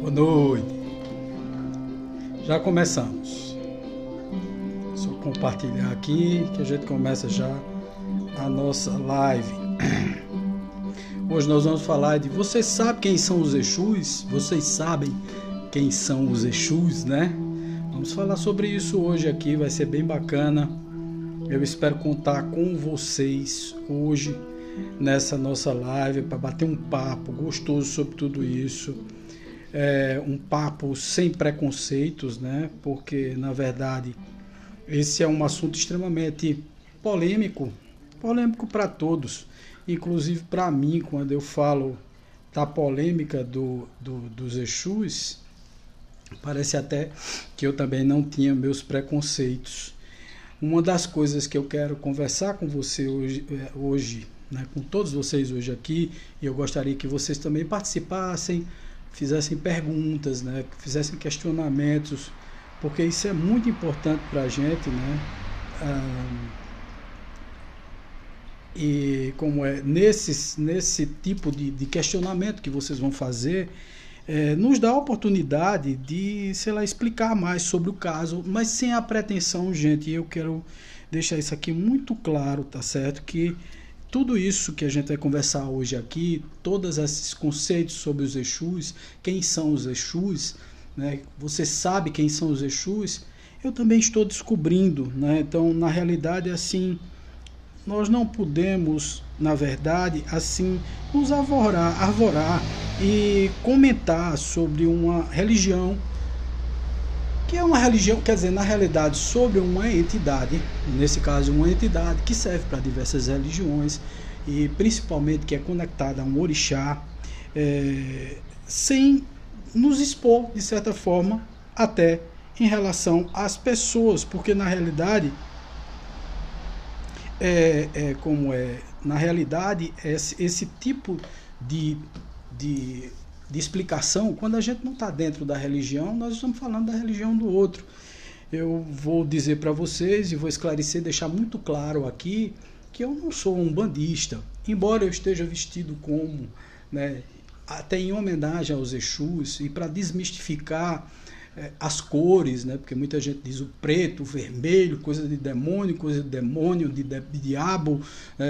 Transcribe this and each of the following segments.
Boa noite. Já começamos. Só compartilhar aqui que a gente começa já a nossa live. Hoje nós vamos falar de... Vocês sabem quem são os Exus? Vocês sabem quem são os Exus, né? Vamos falar sobre isso hoje aqui, vai ser bem bacana. Eu espero contar com vocês hoje nessa nossa live para bater um papo gostoso sobre tudo isso. Um papo sem preconceitos, né? Porque na verdade esse é um assunto extremamente polêmico para todos, inclusive para mim. Quando eu falo da polêmica dos Exus, parece até que eu também não tinha meus preconceitos. Uma das coisas que eu quero conversar com você hoje, né, com todos vocês hoje aqui, e eu gostaria que vocês também participassem, fizessem perguntas, né, fizessem questionamentos, porque isso é muito importante para a gente, né? E como é nesse tipo de questionamento que vocês vão fazer, nos dá a oportunidade de, sei lá, explicar mais sobre o caso, mas sem a pretensão, gente. Eu quero deixar isso aqui muito claro, tá certo? Que tudo isso que a gente vai conversar hoje aqui, todos esses conceitos sobre os Exus, quem são os Exus, né? Você sabe quem são os Exus? Eu também estou descobrindo, né? Então, na realidade, assim, nós não podemos, na verdade, assim, nos arvorar e comentar sobre uma religião que é uma religião, quer dizer, na realidade, sobre uma entidade, nesse caso uma entidade que serve para diversas religiões e principalmente que é conectada a um orixá, sem nos expor, de certa forma, até em relação às pessoas, porque na realidade na realidade esse tipo de explicação, quando a gente não está dentro da religião, nós estamos falando da religião do outro. Eu vou dizer para vocês e vou esclarecer, deixar muito claro aqui, que eu não sou um umbandista, embora eu esteja vestido como, né, até em homenagem aos Exus, e para desmistificar as cores, né? Porque muita gente diz o preto, o vermelho, coisa de demônio, de diabo,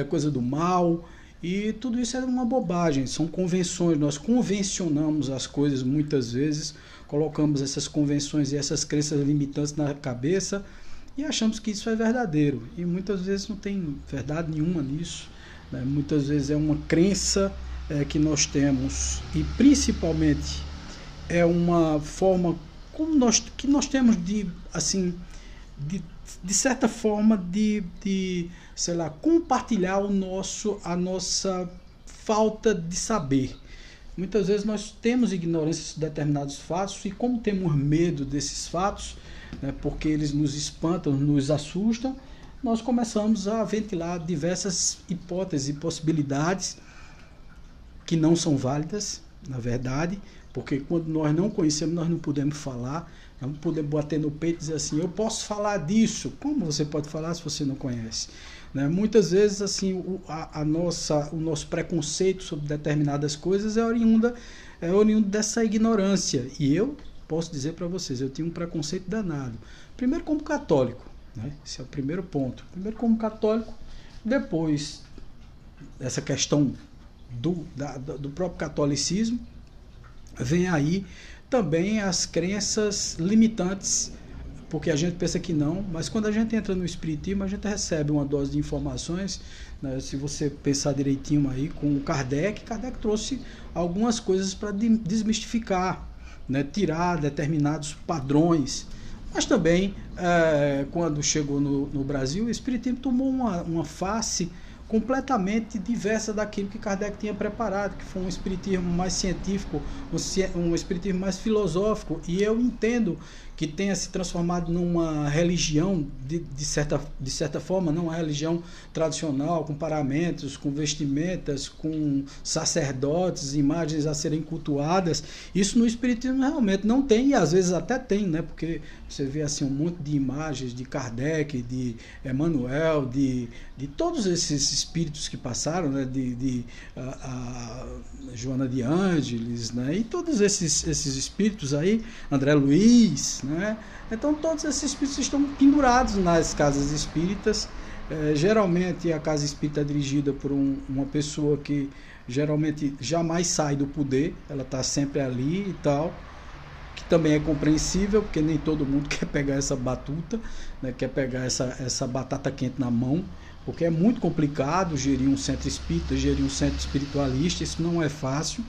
coisa do mal, e tudo isso é uma bobagem, são convenções. Nós convencionamos as coisas muitas vezes, colocamos essas convenções e essas crenças limitantes na cabeça e achamos que isso é verdadeiro, e muitas vezes não tem verdade nenhuma nisso, né? Muitas vezes é uma crença que nós temos, e principalmente é uma forma que nós temos de, assim, de certa forma, sei lá, compartilhar a nossa falta de saber. Muitas vezes nós temos ignorância de determinados fatos, e como temos medo desses fatos, né, porque eles nos espantam, nos assustam, nós começamos a ventilar diversas hipóteses e possibilidades que não são válidas, na verdade, porque quando nós não conhecemos, nós não podemos falar, não podemos bater no peito e dizer assim, eu posso falar disso. Como você pode falar se você não conhece? Né? Muitas vezes assim, o nosso preconceito sobre determinadas coisas é oriundo dessa ignorância. E eu posso dizer para vocês, eu tinha um preconceito danado. Primeiro como católico, né? Esse é o primeiro ponto. Primeiro como católico, depois essa questão do próprio catolicismo, vem aí também as crenças limitantes, porque a gente pensa que não, mas quando a gente entra no espiritismo, a gente recebe uma dose de informações, né? Se você pensar direitinho aí com Kardec trouxe algumas coisas para desmistificar, né? Tirar determinados padrões, mas também quando chegou no Brasil, o espiritismo tomou uma face completamente diversa daquilo que Kardec tinha preparado, que foi um espiritismo mais científico, um espiritismo mais filosófico, e eu entendo que tenha se transformado numa religião, de certa forma, não uma religião tradicional, com paramentos, com vestimentas, com sacerdotes, imagens a serem cultuadas. Isso no espiritismo realmente não tem, e às vezes até tem, né? Porque você vê assim um monte de imagens de Kardec, de Emmanuel, de todos esses espíritos que passaram, né, a Joana de Ângeles, né, e todos esses espíritos aí, André Luiz, né, então todos esses espíritos estão pendurados nas casas espíritas. Geralmente a casa espírita é dirigida por uma pessoa que geralmente jamais sai do poder, ela está sempre ali e tal, que também é compreensível, porque nem todo mundo quer pegar essa batuta, né, quer pegar essa batata quente na mão, porque é muito complicado gerir um centro espírita, gerir um centro espiritualista, isso não é fácil,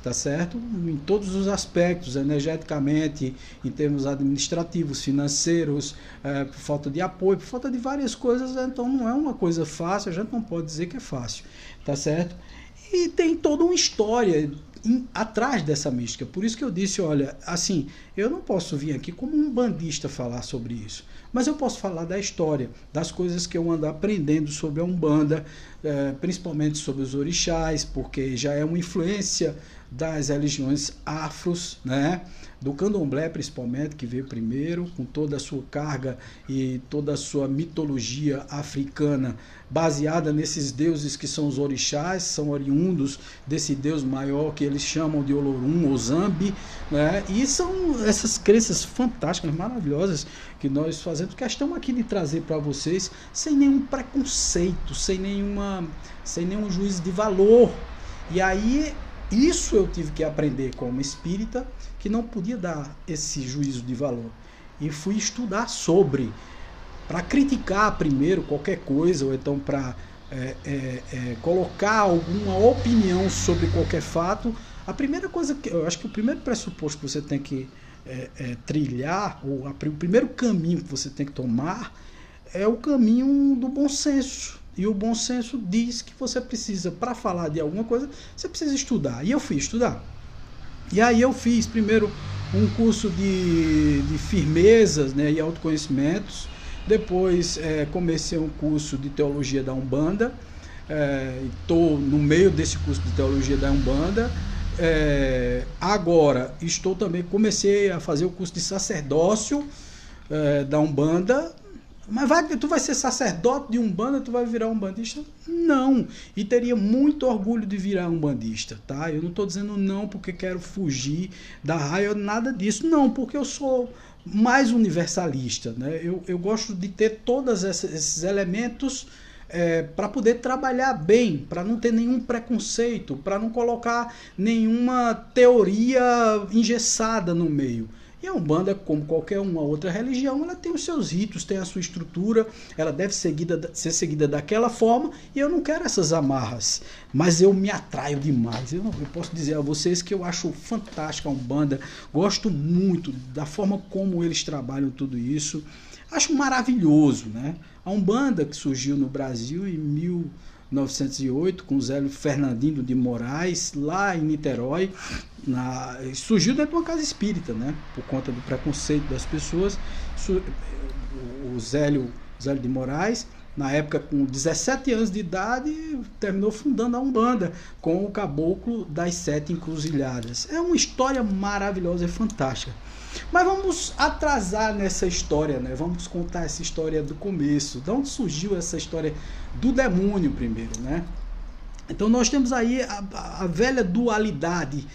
tá certo? Em todos os aspectos, energeticamente, em termos administrativos, financeiros, por falta de apoio, por falta de várias coisas, então não é uma coisa fácil, a gente não pode dizer que é fácil, tá certo? E tem toda uma história atrás dessa mística, por isso que eu disse, olha, assim, eu não posso vir aqui como um bandista falar sobre isso, mas eu posso falar da história, das coisas que eu ando aprendendo sobre a Umbanda, principalmente sobre os orixás, porque já é uma influência das religiões afros, né? Do candomblé principalmente, que veio primeiro, com toda a sua carga e toda a sua mitologia africana, baseada nesses deuses que são os orixás, são oriundos desse deus maior que eles chamam de Olorum ou Zambi, né? E são essas crenças fantásticas, maravilhosas, que nós fazemos questão aqui de trazer para vocês, sem nenhum preconceito, sem nenhum juízo de valor. E aí, isso eu tive que aprender como espírita, que não podia dar esse juízo de valor. E fui estudar sobre, para criticar primeiro qualquer coisa, ou então para colocar alguma opinião sobre qualquer fato. A primeira coisa que eu acho que o primeiro pressuposto que você tem que trilhar, ou o primeiro caminho que você tem que tomar, é o caminho do bom senso. E o bom senso diz que você precisa, para falar de alguma coisa, você precisa estudar. E eu fui estudar. E aí eu fiz primeiro um curso de firmezas, né, e autoconhecimentos. Depois comecei um curso de teologia da Umbanda. Estou no meio desse curso de teologia da Umbanda. Agora comecei a fazer o curso de sacerdócio da Umbanda. Mas tu vai ser sacerdote de Umbanda, tu vai virar umbandista? Não. E teria muito orgulho de virar umbandista, tá? Eu não estou dizendo não porque quero fugir da raia, nada disso. Não, porque eu sou mais universalista, né? Eu gosto de ter todos esses elementos para poder trabalhar bem, para não ter nenhum preconceito, para não colocar nenhuma teoria engessada no meio. E a Umbanda, como qualquer uma outra religião, ela tem os seus ritos, tem a sua estrutura, ela deve ser seguida daquela forma, e eu não quero essas amarras, mas eu me atraio demais. Eu posso dizer a vocês que eu acho fantástica a Umbanda, gosto muito da forma como eles trabalham tudo isso, acho maravilhoso, né? A Umbanda, que surgiu no Brasil em 1908, com Zélio Fernandino de Moraes, lá em Niterói, surgiu dentro de uma casa espírita, né? Por conta do preconceito das pessoas. O Zélio de Moraes, na época com 17 anos de idade, terminou fundando a Umbanda com o Caboclo das Sete Encruzilhadas. É uma história maravilhosa e fantástica. Mas vamos atrasar nessa história, né? Vamos contar essa história do começo. De onde surgiu essa história do demônio primeiro, né? Então nós temos aí a velha dualidade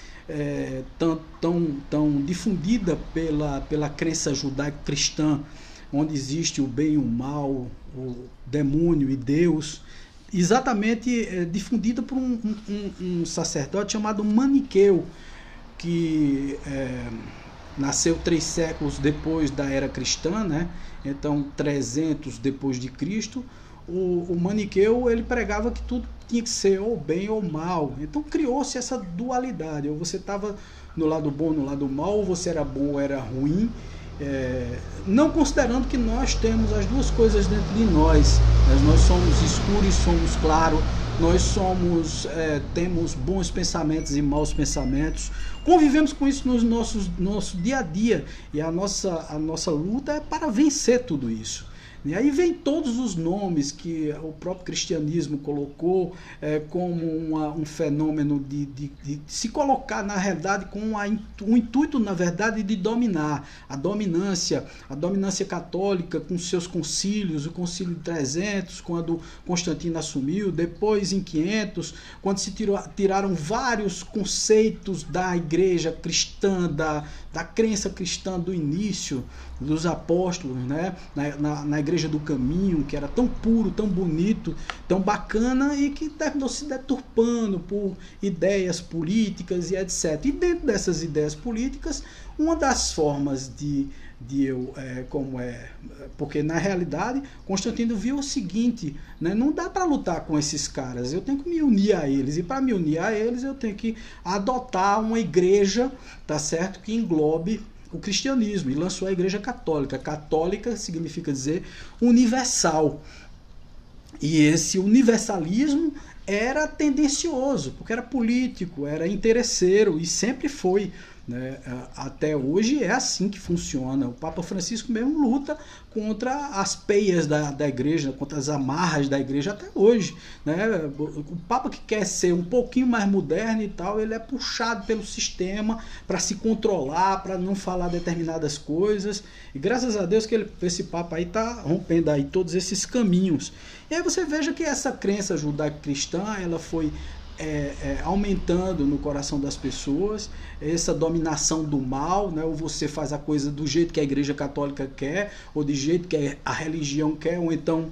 tão difundida pela crença judaico-cristã, onde existe o bem e o mal, o demônio e Deus, exatamente difundida por um sacerdote chamado Maniqueu, que nasceu 3 séculos depois da era cristã, né? Então 300 depois de Cristo. O Maniqueu, ele pregava que tudo tinha que ser ou bem ou mal. Então criou-se essa dualidade, ou você estava no lado bom, no lado mal, ou você era bom ou era ruim, não considerando que nós temos as duas coisas dentro de nós. Nós somos escuros e somos claros, nós temos bons pensamentos e maus pensamentos, convivemos com isso no nosso dia a dia, e a nossa luta é para vencer tudo isso. E aí vem todos os nomes que o próprio cristianismo colocou como um fenômeno de se colocar, na realidade, com o intuito, na verdade, de dominar. A dominância católica com seus concílios, o concílio de 300, quando Constantino assumiu, depois em 500, quando se tiraram vários conceitos da igreja cristã, da crença cristã do início, dos apóstolos, né? na Igreja do Caminho, que era tão puro, tão bonito, tão bacana, e que terminou se deturpando por ideias políticas e etc. E dentro dessas ideias políticas, uma das formas porque na realidade Constantino viu o seguinte, né, não dá para lutar com esses caras, eu tenho que me unir a eles, e para me unir a eles eu tenho que adotar uma igreja, tá certo, que englobe o cristianismo, e lançou a Igreja Católica. Católica significa dizer universal, e esse universalismo era tendencioso, porque era político, era interesseiro, e sempre foi, né? Até hoje é assim que funciona. O Papa Francisco mesmo luta contra as peias da igreja, contra as amarras da igreja até hoje, né? O Papa que quer ser um pouquinho mais moderno e tal, ele é puxado pelo sistema para se controlar, para não falar determinadas coisas, e graças a Deus que esse Papa aí está rompendo aí todos esses caminhos. E aí você veja que essa crença judaico-cristã, ela foi aumentando no coração das pessoas, essa dominação do mal, né? Ou você faz a coisa do jeito que a Igreja Católica quer, ou do jeito que a religião quer, ou então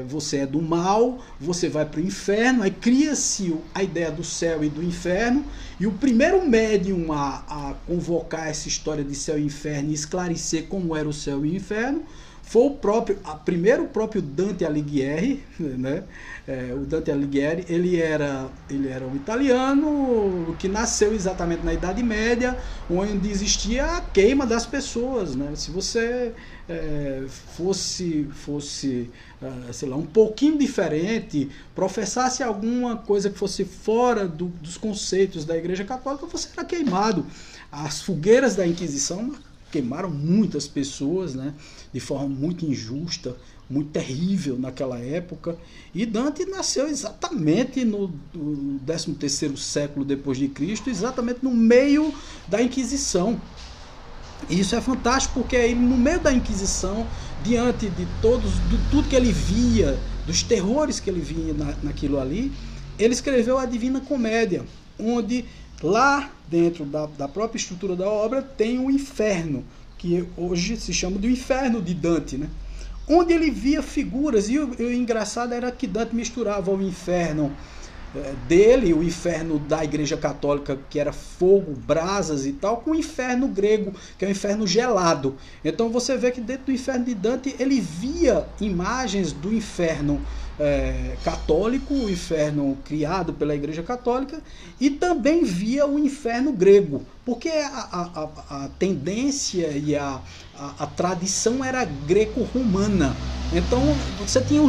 você é do mal, você vai para o inferno. Aí cria-se a ideia do céu e do inferno, e o primeiro médium a convocar essa história de céu e inferno e esclarecer como era o céu e o inferno foi primeiro o próprio Dante Alighieri, né? O Dante Alighieri, ele era um italiano que nasceu exatamente na Idade Média, onde existia a queima das pessoas, né? Se você fosse sei lá, um pouquinho diferente, professasse alguma coisa que fosse fora dos conceitos da Igreja Católica, você era queimado. As fogueiras da Inquisição queimaram muitas pessoas, né, de forma muito injusta, muito terrível naquela época. E Dante nasceu exatamente no 13º século depois de Cristo, exatamente no meio da Inquisição. E isso é fantástico, porque ele, no meio da Inquisição, diante de tudo que ele via, dos terrores que ele via naquilo ali, ele escreveu a Divina Comédia, onde lá dentro da própria estrutura da obra tem o inferno, que hoje se chama do inferno de Dante, né? Onde ele via figuras, e o engraçado era que Dante misturava o inferno dele, o inferno da Igreja Católica, que era fogo, brasas e tal, com o inferno grego, que é o inferno gelado. Então você vê que dentro do inferno de Dante ele via imagens do inferno católico, o inferno criado pela Igreja Católica, e também via o inferno grego, porque a tendência e a tradição era greco-romana. Então você tinha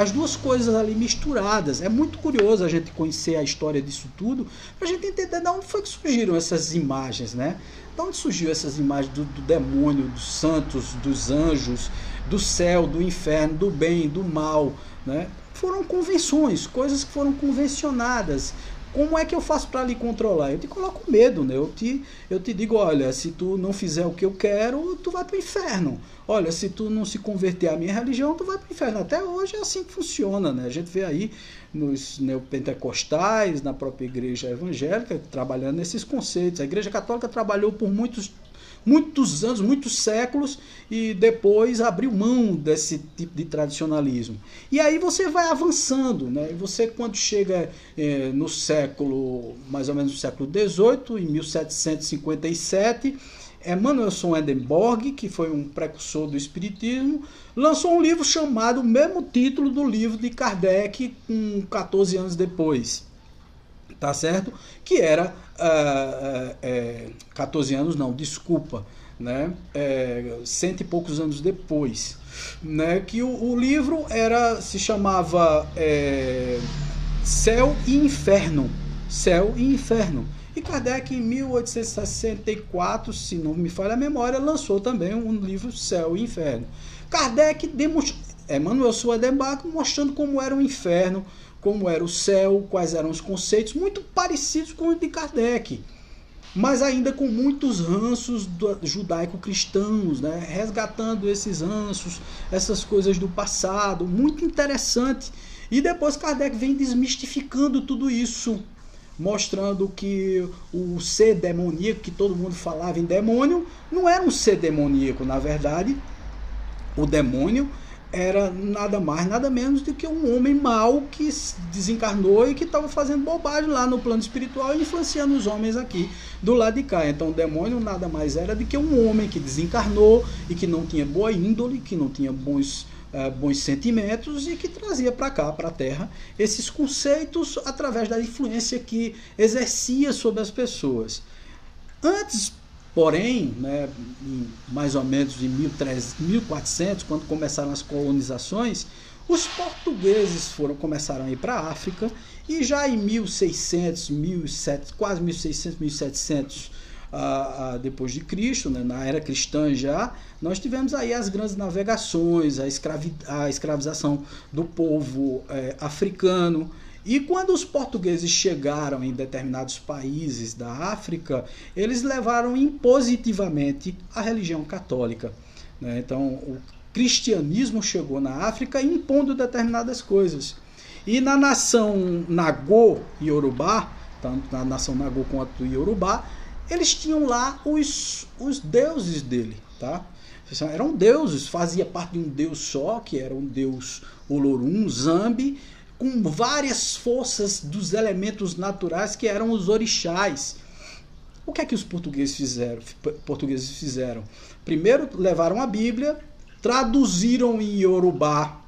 as duas coisas ali misturadas. É muito curioso a gente conhecer a história disso tudo, para a gente entender de onde foi que surgiram essas imagens, né? De onde surgiu essas imagens do demônio, dos santos, dos anjos, do céu, do inferno, do bem, do mal, né? Foram convenções, coisas que foram convencionadas. Como é que eu faço para lhe controlar? Eu te coloco medo, né? Eu te digo, olha, se tu não fizer o que eu quero, tu vai para o inferno. Olha, se tu não se converter à minha religião, tu vai para o inferno. Até hoje é assim que funciona, né? A gente vê aí nos neopentecostais, na própria igreja evangélica, trabalhando nesses conceitos. A Igreja Católica trabalhou por muitos anos, muitos séculos, e depois abriu mão desse tipo de tradicionalismo. E aí você vai avançando, né? E você, quando chega no século, mais ou menos no século XVIII, em 1757, Emanuel Swedenborg, que foi um precursor do espiritismo, lançou um livro chamado o mesmo título do livro de Kardec, 14 anos depois. Tá certo? Que era 14 anos, não, desculpa, né? 100 e poucos anos depois, né? Que o livro se chamava Céu e Inferno. Céu e Inferno. E Kardec, em 1864, se não me falha a memória, lançou também um livro Céu e Inferno. Kardec demonstrou, Emmanuel Swedenborg, mostrando como era o inferno, como era o céu, quais eram os conceitos, muito parecidos com os de Kardec, mas ainda com muitos ranços judaico-cristãos, né? Resgatando esses ranços, essas coisas do passado, muito interessante. E depois Kardec vem desmistificando tudo isso, mostrando que o ser demoníaco, que todo mundo falava em demônio, não era um ser demoníaco, na verdade. O demônio era nada mais, nada menos do que um homem mau que desencarnou e que estava fazendo bobagem lá no plano espiritual e influenciando os homens aqui do lado de cá. Então o demônio nada mais era do que um homem que desencarnou e que não tinha boa índole, que não tinha bons sentimentos e que trazia para cá, para a Terra, esses conceitos através da influência que exercia sobre as pessoas. Antes, porém, né, mais ou menos em 1400, quando começaram as colonizações, os portugueses começaram a ir para a África, e já em 1600, 1700, quase 1600, 1700 depois de Cristo, né, na era cristã já, nós tivemos aí as grandes navegações, a escravização do povo africano. E quando os portugueses chegaram em determinados países da África, eles levaram impositivamente a religião católica, né? Então, o cristianismo chegou na África impondo determinadas coisas. E na nação Nagô e Yorubá, tanto na nação Nagô quanto Yorubá, eles tinham lá os deuses dele, tá? Eram deuses, fazia parte de um deus só, que era um deus Olorum, Zambi, com várias forças dos elementos naturais que eram os orixás. O que é que os portugueses fizeram? Primeiro levaram a Bíblia, traduziram em Yorubá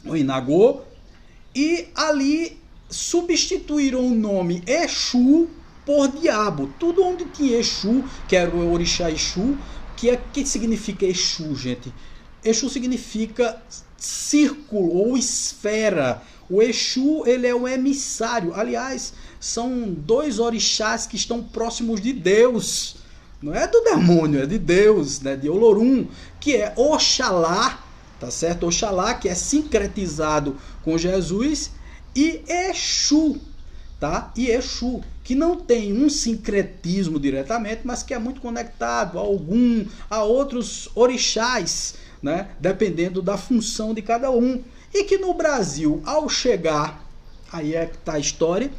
ou em Nagô e ali substituíram o nome Exu por diabo. Tudo onde tinha Exu, que era o orixá Exu, que significa Exu, gente? Exu significa círculo ou esfera. O Exu, ele é o emissário. Aliás, são dois orixás que estão próximos de Deus. Não é do demônio, é de Deus, né? De Olorum, que é Oxalá, tá certo? Oxalá, que é sincretizado com Jesus, e Exu, tá? E Exu, que não tem um sincretismo diretamente, mas que é muito conectado a outros orixás, né? Dependendo da função de cada um. E que no Brasil, ao chegar, aí é que está a história,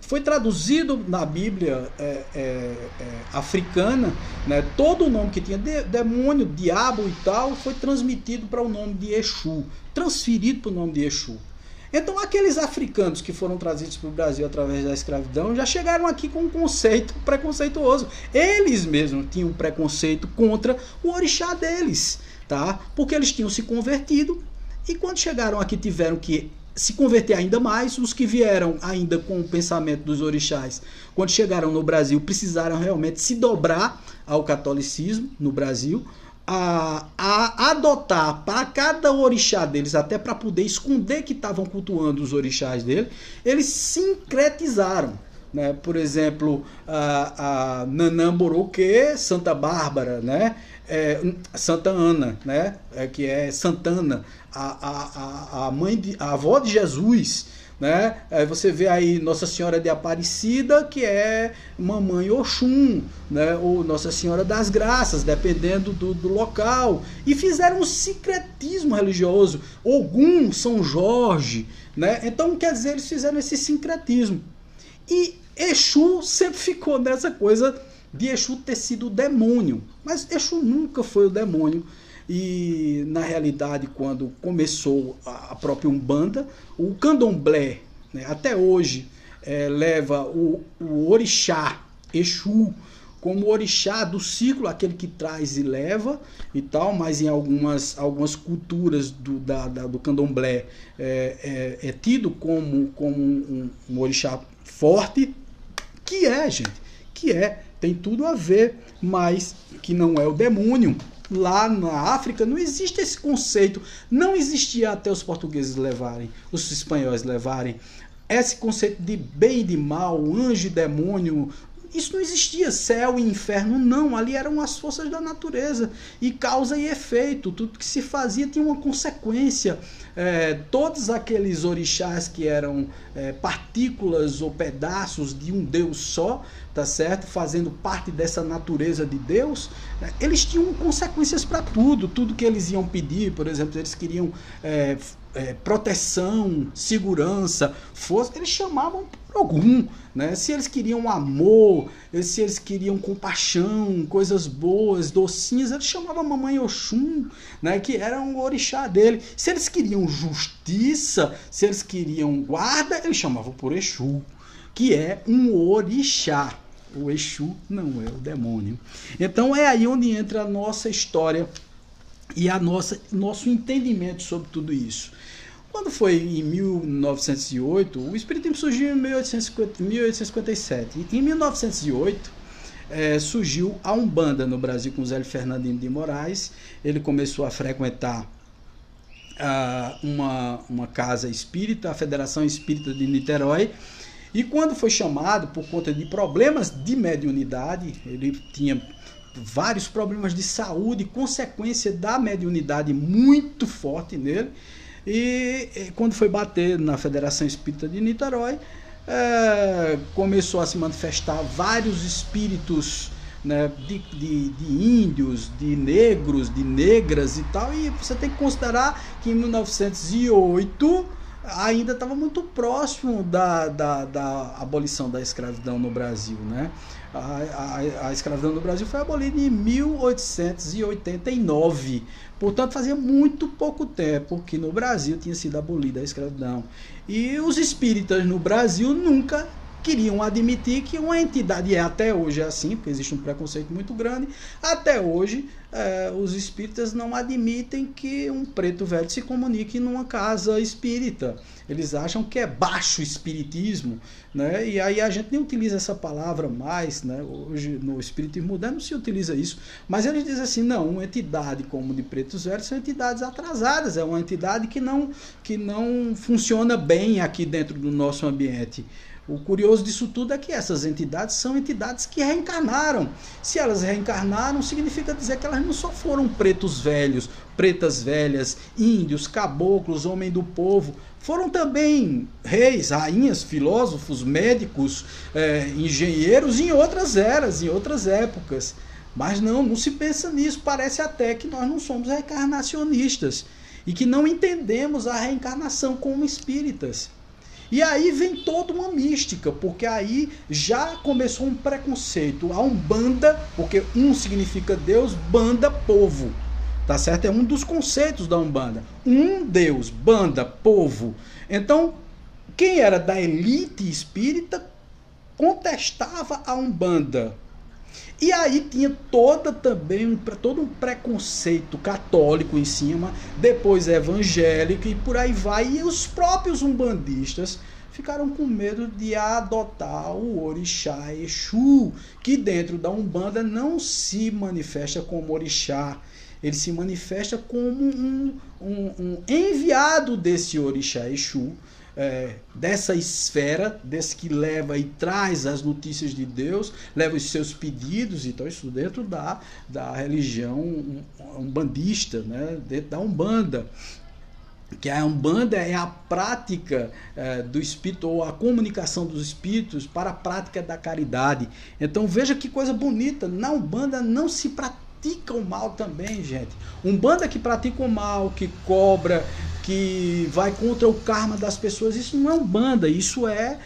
foi traduzido na Bíblia africana, né? Todo o nome que tinha demônio, diabo e tal, foi transmitido para o nome de Exu, transferido para o nome de Exu. Então aqueles africanos que foram trazidos para o Brasil através da escravidão já chegaram aqui com um conceito preconceituoso. Eles mesmos tinham um preconceito contra o orixá deles, tá? Porque eles tinham se convertido e quando chegaram aqui tiveram que se converter ainda mais. Os que vieram ainda com o pensamento dos orixás, quando chegaram no Brasil, precisaram realmente se dobrar ao catolicismo no Brasil, a adotar para cada orixá deles, até para poder esconder que estavam cultuando os orixás dele, eles sincretizaram, né? Por exemplo, a Nanã Boroquê, Santa Bárbara, né? Santa Ana, né? Que é Santana, a avó de Jesus, né? Você vê aí Nossa Senhora de Aparecida, que é Mamãe Oxum, né? Ou Nossa Senhora das Graças, dependendo do local. E fizeram um sincretismo religioso. Ogum, São Jorge, né? Então, quer dizer, eles fizeram esse sincretismo. E Exu sempre ficou nessa coisa de Exu ter sido o demônio. Mas Exu nunca foi o demônio. E na realidade, quando começou a própria Umbanda, o Candomblé, né, até hoje leva o orixá Exu como orixá do ciclo, aquele que traz e leva e tal, mas em algumas culturas do Candomblé é tido como um orixá forte, tem tudo a ver, mas que não é o demônio. Lá na África não existe esse conceito, não existia até os portugueses levarem, os espanhóis levarem esse conceito de bem e de mal, anjo e demônio, isso não existia, céu e inferno, não, ali eram as forças da natureza, e causa e efeito, tudo que se fazia tinha uma consequência. Todos aqueles orixás que eram partículas ou pedaços de um Deus só, tá certo? Fazendo parte dessa natureza de Deus, eles tinham consequências para tudo, tudo que eles iam pedir, por exemplo, eles queriam proteção, segurança, força, eles chamavam por algum, né? Se eles queriam amor, se eles queriam compaixão, coisas boas, docinhas, eles chamavam a Mamãe Oxum, né? Que era um orixá dele. Se eles queriam justiça, se eles queriam guarda, eles chamavam por Exu, que é um orixá. O Exu não é o demônio. Então é aí onde entra a nossa história e nosso entendimento sobre tudo isso. Quando foi em 1908, o Espiritismo surgiu em 1857. Em 1908, surgiu a Umbanda no Brasil com Zélio Fernandino de Moraes. Ele começou a frequentar uma casa espírita, a Federação Espírita de Niterói. E quando foi chamado por conta de problemas de mediunidade, ele tinha vários problemas de saúde, consequência da mediunidade muito forte nele. E quando foi bater na Federação Espírita de Niterói, começou a se manifestar vários espíritos, né, de índios, de negros, de negras e tal. E você tem que considerar que em 1908 ainda estava muito próximo da abolição da escravidão no Brasil, né? A escravidão no Brasil foi abolida em 1889, portanto fazia muito pouco tempo que no Brasil tinha sido abolida a escravidão. E os espíritas no Brasil nunca queriam admitir que uma entidade, até hoje é assim, porque existe um preconceito muito grande, até hoje os espíritas não admitem que um preto velho se comunique numa casa espírita. Eles acham que é baixo espiritismo, né? E aí a gente nem utiliza essa palavra mais, né? Hoje no espiritismo moderno não se utiliza isso, mas eles dizem assim, não, uma entidade como de pretos velhos são entidades atrasadas, é uma entidade que não funciona bem aqui dentro do nosso ambiente. O curioso disso tudo é que essas entidades são entidades que reencarnaram. Se elas reencarnaram, significa dizer que elas não só foram pretos velhos, pretas velhas, índios, caboclos, homem do povo. Foram também reis, rainhas, filósofos, médicos, engenheiros em outras eras, em outras épocas. Mas não se pensa nisso. Parece até que nós não somos reencarnacionistas e que não entendemos a reencarnação como espíritas. E aí vem toda uma mística, porque aí já começou um preconceito. A Umbanda, porque um significa Deus, banda, povo. Tá certo? É um dos conceitos da Umbanda. Um Deus, banda, povo. Então, quem era da elite espírita contestava a Umbanda. E aí tinha todo um preconceito católico em cima, depois evangélico e por aí vai. E os próprios umbandistas ficaram com medo de adotar o orixá Exu, que dentro da Umbanda não se manifesta como orixá, ele se manifesta como um enviado desse orixá Exu, dessa esfera, desse que leva e traz as notícias de Deus, leva os seus pedidos. Então isso dentro da religião umbandista, né? Dentro da Umbanda, que a Umbanda é a prática do espírito, ou a comunicação dos espíritos para a prática da caridade. Então veja que coisa bonita, na Umbanda não se pratica o mal também, gente. Umbanda que pratica o mal, que cobra, que vai contra o karma das pessoas, isso não é Umbanda, isso é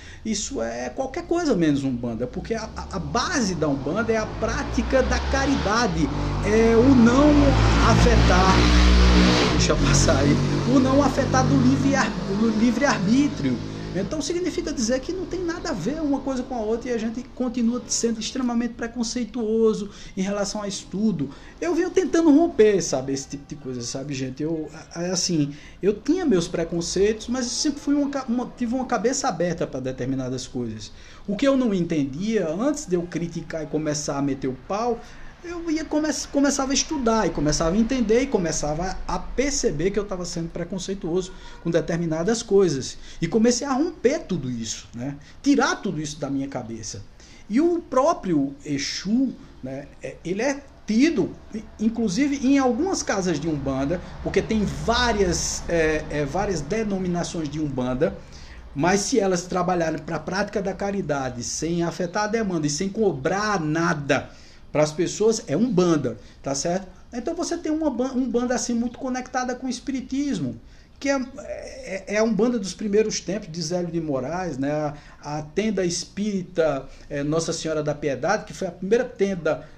qualquer coisa menos Umbanda, porque a base da Umbanda é a prática da caridade, é o não afetar, deixa eu passar aí, o não afetar do livre-arbítrio. Então significa dizer que não tem nada a ver uma coisa com a outra e a gente continua sendo extremamente preconceituoso em relação a estudo. Eu venho tentando romper, sabe, esse tipo de coisa, sabe, gente? Eu tinha meus preconceitos, mas eu sempre tive uma cabeça aberta para determinadas coisas. O que eu não entendia, antes de eu criticar e começar a meter o pau, eu começava a estudar, e começava a entender, e começava a perceber que eu estava sendo preconceituoso com determinadas coisas. E comecei a romper tudo isso, né? Tirar tudo isso da minha cabeça. E o próprio Exu, né, ele é tido, inclusive em algumas casas de Umbanda, porque tem várias denominações de Umbanda, mas se elas trabalharem para a prática da caridade, sem afetar a demanda e sem cobrar nada para as pessoas, é Umbanda, tá certo? Então você tem uma Umbanda assim muito conectada com o espiritismo, que é a Umbanda dos primeiros tempos, de Zélio de Moraes, né? A tenda espírita Nossa Senhora da Piedade, que foi a primeira tenda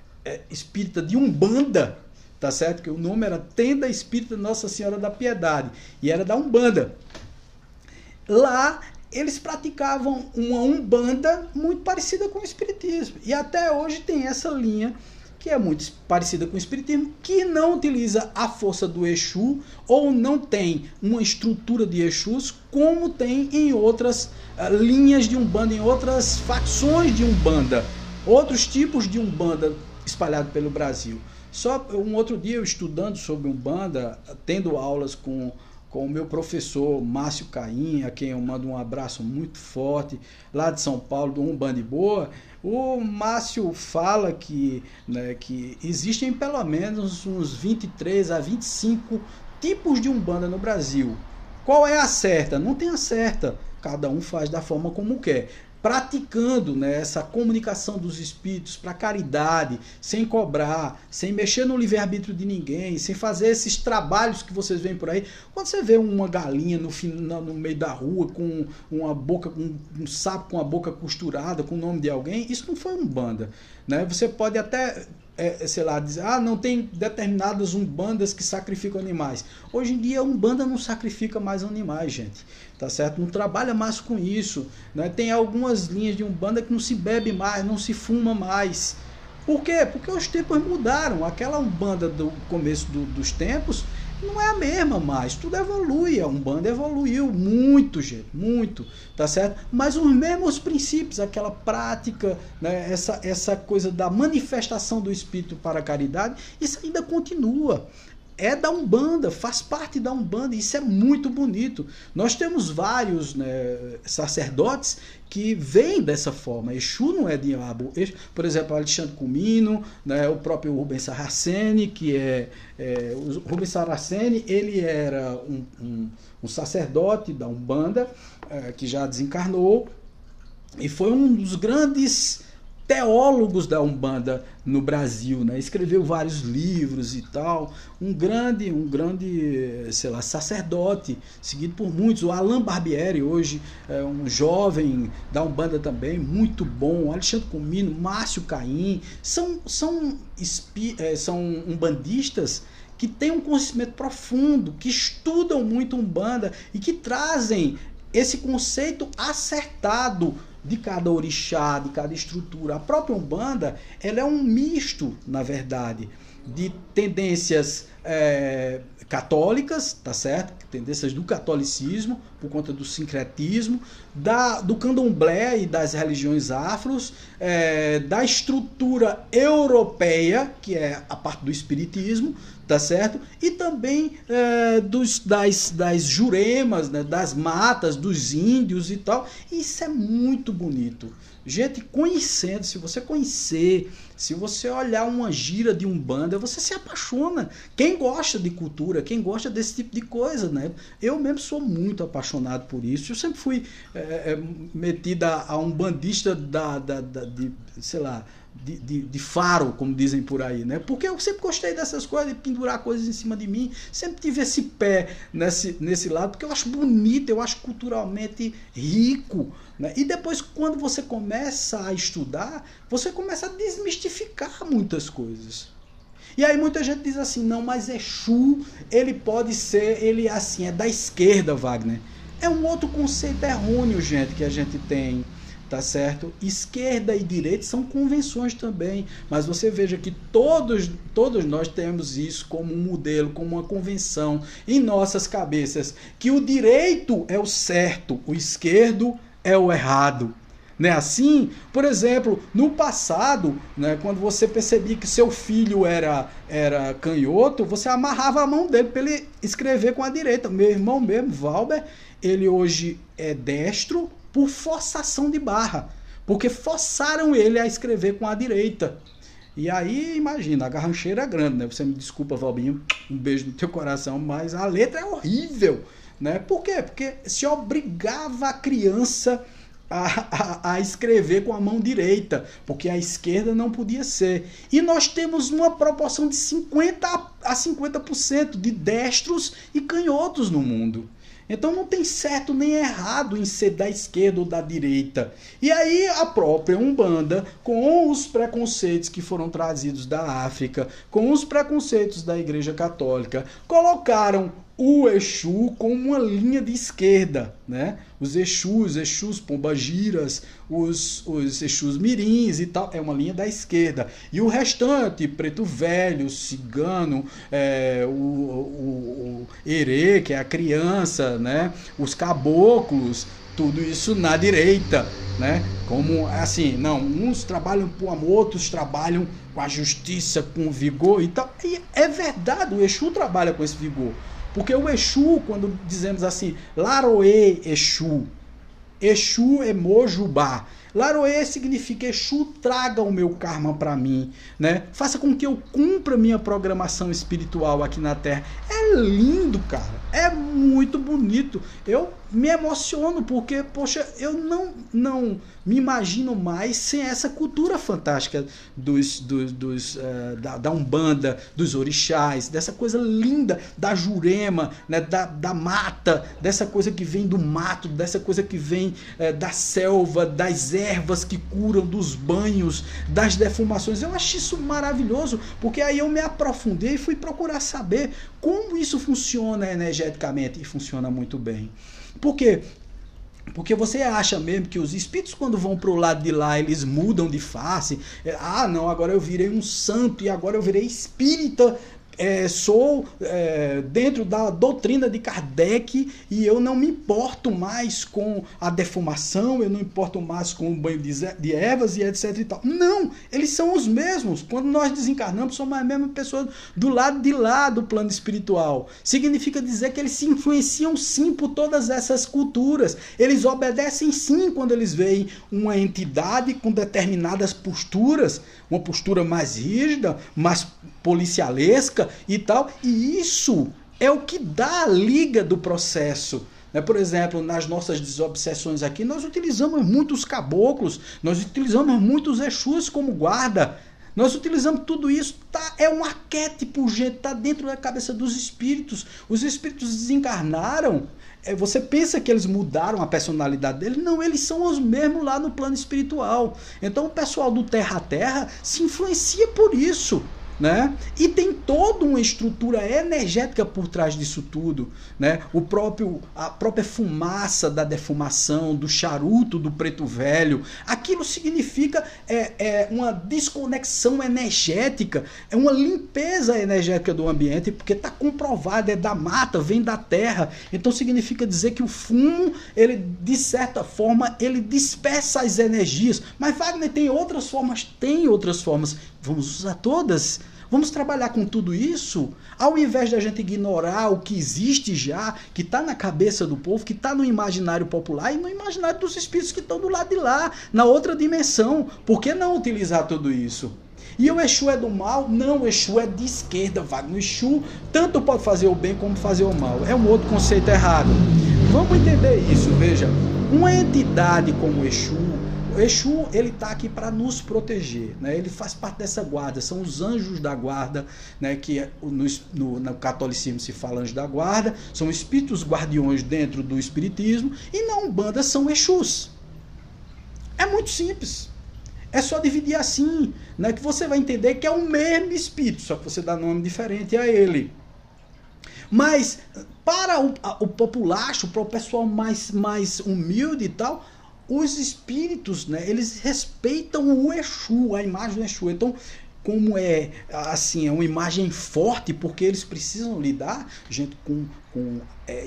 espírita de Umbanda, tá certo? Que o nome era Tenda Espírita Nossa Senhora da Piedade, e era da Umbanda. Lá eles praticavam uma Umbanda muito parecida com o espiritismo, e até hoje tem essa linha que é muito parecida com o espiritismo, que não utiliza a força do Exu, ou não tem uma estrutura de Exus como tem em outras linhas de Umbanda, em outras facções de Umbanda, outros tipos de Umbanda espalhado pelo Brasil. Só um outro dia, eu estudando sobre Umbanda, tendo aulas com o meu professor Márcio Caim, a quem eu mando um abraço muito forte, lá de São Paulo, do Umbanda e Boa. O Márcio fala que existem pelo menos uns 23 a 25 tipos de Umbanda no Brasil. Qual é a certa? Não tem a certa, cada um faz da forma como quer, praticando, né, essa comunicação dos espíritos para caridade, sem cobrar, sem mexer no livre-arbítrio de ninguém, sem fazer esses trabalhos que vocês veem por aí. Quando você vê uma galinha no meio da rua com uma boca, um sapo com a boca costurada com o nome de alguém, isso não foi Umbanda, né? Você pode até sei lá, dizer, não tem determinadas Umbandas que sacrificam animais. Hoje em dia a Umbanda não sacrifica mais animais, gente, tá certo? Não trabalha mais com isso, né? Tem algumas linhas de Umbanda que não se bebe mais, não se fuma mais. Por quê? Porque os tempos mudaram. Aquela Umbanda do começo dos tempos não é a mesma mais, tudo evolui, a Umbanda evoluiu muito, gente, muito, tá certo? Mas os mesmos princípios, aquela prática, né, essa coisa da manifestação do espírito para a caridade, isso ainda continua. É da Umbanda, faz parte da Umbanda, isso é muito bonito. Nós temos vários, né, sacerdotes que vêm dessa forma. Exu não é diabo. Por exemplo, Alexandre Comino, né, o próprio Rubens Saraceni, que o Rubens Saraceni, ele era um sacerdote da Umbanda, que já desencarnou, e foi um dos grandes teólogos da Umbanda no Brasil, né? Escreveu vários livros e tal, um grande, sei lá, sacerdote, seguido por muitos. O Alain Barbieri, hoje é um jovem da Umbanda também, muito bom. Alexandre Comino, Márcio Caim, são umbandistas que têm um conhecimento profundo, que estudam muito Umbanda e que trazem esse conceito acertado de cada orixá, de cada estrutura. A própria Umbanda, ela é um misto, na verdade, de tendências católicas, tá certo? Tendências do catolicismo, por conta do sincretismo, do candomblé e das religiões afros, da estrutura europeia, que é a parte do espiritismo, tá certo? E também das juremas, né? Das matas, dos índios e tal. E isso é muito bonito. Gente, conhecendo, se você conhecer, se você olhar uma gira de Umbanda, você se apaixona. Quem gosta de cultura, quem gosta desse tipo de coisa, né? Eu mesmo sou muito apaixonado por isso. Eu sempre fui metida a umbandista sei lá, de faro, como dizem por aí, né? Porque eu sempre gostei dessas coisas, de pendurar coisas em cima de mim, sempre tive esse pé nesse lado, porque eu acho bonito, eu acho culturalmente rico, né? E depois, quando você começa a estudar, você começa a desmistificar muitas coisas. E aí muita gente diz assim, não, mas Exu, ele pode ser, ele assim, é da esquerda, Wagner. É um outro conceito errôneo, gente, que a gente tem. Tá certo? Esquerda e direita são convenções também, mas você veja que todos nós temos isso como um modelo, como uma convenção em nossas cabeças, que o direito é o certo, o esquerdo é o errado, Não é assim? Por exemplo, no passado, né, quando você percebia que seu filho era canhoto, você amarrava a mão dele para ele escrever com a direita. Meu irmão mesmo, Valber, ele hoje é destro por forçação de barra, porque forçaram ele a escrever com a direita. E aí, imagina, a garrancheira é grande, né? Você me desculpa, Valbinho, um beijo no teu coração, mas a letra é horrível, né? Por quê? Porque se obrigava a criança a escrever com a mão direita, porque a esquerda não podia ser. E nós temos uma proporção de 50% a 50% de destros e canhotos no mundo. Então não tem certo nem errado em ser da esquerda ou da direita. E aí a própria Umbanda, com os preconceitos que foram trazidos da África, com os preconceitos da Igreja Católica, colocaram o Exu como uma linha de esquerda, né? Os Exus pombagiras, os Exus mirins e tal, é uma linha da esquerda. E o restante, preto velho, cigano, o herê, que é a criança, né? Os caboclos, tudo isso na direita, né? Como assim, não, uns trabalham com amor, outros trabalham com a justiça, com vigor e tal. E é verdade, o Exu trabalha com esse vigor. Porque o Exu, quando dizemos assim, Laroê Exu, Exu é Mojubá. Laroê significa Exu, traga o meu karma para mim, né? Faça com que eu cumpra minha programação espiritual aqui na Terra. É lindo, cara. É muito bonito. Eu me emociono porque, poxa, eu não me imagino mais sem essa cultura fantástica da Umbanda, dos orixás, dessa coisa linda da Jurema, né, da mata, dessa coisa que vem do mato, dessa coisa que vem da selva, das ervas que curam, dos banhos, das defumações. Eu acho isso maravilhoso, porque aí eu me aprofundei e fui procurar saber como isso funciona energeticamente, e funciona muito bem. Por quê? Porque você acha mesmo que os espíritos, quando vão para o lado de lá, eles mudam de face? Ah, não, agora eu virei um santo e agora eu virei espírita. Sou dentro da doutrina de Kardec e eu não me importo mais com a defumação, eu não me importo mais com o banho de ervas e etc e tal. Não, eles são os mesmos. Quando nós desencarnamos, somos as mesmas pessoas do lado de lá do plano espiritual. Significa dizer que eles se influenciam sim por todas essas culturas. Eles obedecem sim quando eles veem uma entidade com determinadas posturas, uma postura mais rígida, mais policialesca e tal, e isso é o que dá a liga do processo. Por exemplo, nas nossas desobsessões aqui, nós utilizamos muitos caboclos, nós utilizamos muitos Exus como guarda, nós utilizamos tudo isso, é um arquétipo, gente, está dentro da cabeça dos espíritos. Os espíritos desencarnaram. Você pensa que eles mudaram a personalidade deles? Não, eles são os mesmos lá no plano espiritual. Então o pessoal do Terra a Terra se influencia por isso, né? E tem toda uma estrutura energética por trás disso tudo, né? A própria fumaça da defumação, do charuto do preto velho, aquilo significa uma desconexão energética, é uma limpeza energética do ambiente, porque está comprovado, é da mata, vem da terra. Então significa dizer que o fumo, ele de certa forma, ele dispersa as energias. Mas Wagner, tem outras formas? Tem outras formas. Vamos usar todas? Vamos trabalhar com tudo isso? Ao invés de a gente ignorar o que existe já, que está na cabeça do povo, que está no imaginário popular e no imaginário dos espíritos que estão do lado de lá, na outra dimensão. Por que não utilizar tudo isso? E o Exu é do mal? Não, o Exu é de esquerda, Wagner. O Exu tanto pode fazer o bem como fazer o mal. É um outro conceito errado. Vamos entender isso, veja. Uma entidade como o Exu, ele está aqui para nos proteger, né? Ele faz parte dessa guarda, são os anjos da guarda, né? Que no catolicismo se fala anjos da guarda, são espíritos guardiões dentro do espiritismo, e na Umbanda são Exus. É muito simples. É só dividir assim, né? Que você vai entender que é o mesmo espírito, só que você dá nome diferente a ele. Mas para o populacho, para o pessoal mais humilde e tal, os espíritos, né, eles respeitam o Exu, a imagem do Exu. Então, como é assim, é uma imagem forte, porque eles precisam lidar, gente, com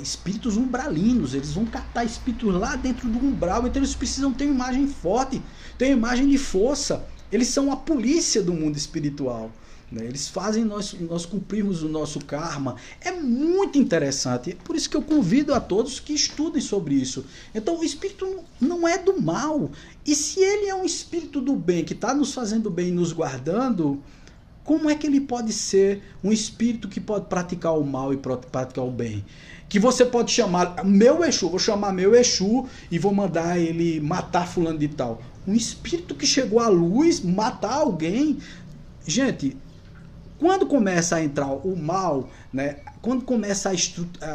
espíritos umbralinos. Eles vão catar espíritos lá dentro do umbral, então eles precisam ter uma imagem forte, ter uma imagem de força. Eles são a polícia do mundo espiritual, né? Eles fazem nós cumprirmos o nosso karma. É muito interessante. É por isso que eu convido a todos que estudem sobre isso. Então, o espírito não é do mal. E se ele é um espírito do bem, que está nos fazendo bem e nos guardando, como é que ele pode ser um espírito que pode praticar o mal e praticar o bem? Que você pode chamar meu Exu, vou chamar meu Exu e vou mandar ele matar fulano de tal. Um espírito que chegou à luz, matar alguém. Gente, quando começa a entrar o mal, né? Quando começa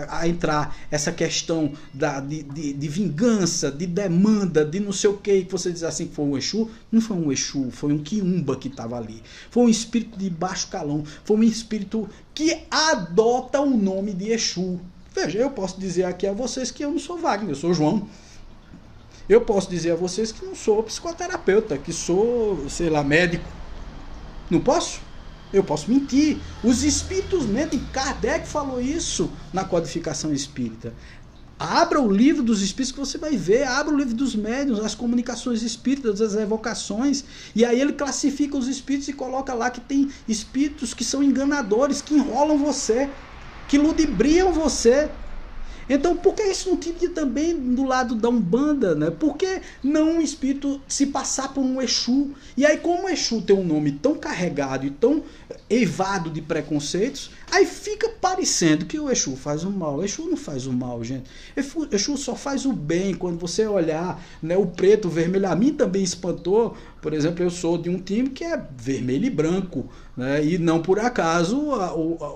a entrar essa questão de vingança, de demanda, de não sei o que você diz assim que foi um Exu, não foi um Exu, foi um quiumba que estava ali. Foi um espírito de baixo calão, foi um espírito que adota o nome de Exu. Veja, eu posso dizer aqui a vocês que eu não sou Wagner, eu sou João. Eu posso dizer a vocês que não sou psicoterapeuta, que sou, sei lá, médico. Não posso? Eu posso mentir. Os espíritos mentem. Kardec falou isso na codificação espírita. Abra o livro dos espíritos que você vai ver. Abra o livro dos médiuns, as comunicações espíritas, as evocações. E aí ele classifica os espíritos e coloca lá que tem espíritos que são enganadores, que enrolam você, que ludibriam você. Então, por que isso não tinha também do lado da Umbanda, né? Por que não um espírito se passar por um Exu? E aí, como o Exu tem um nome tão carregado e tão eivado de preconceitos, aí fica parecendo que o Exu faz o mal. O Exu não faz o mal, gente. O Exu só faz o bem. Quando você olhar, né, o preto, o vermelho, a mim também espantou. Por exemplo, eu sou de um time que é vermelho e branco, né? E não por acaso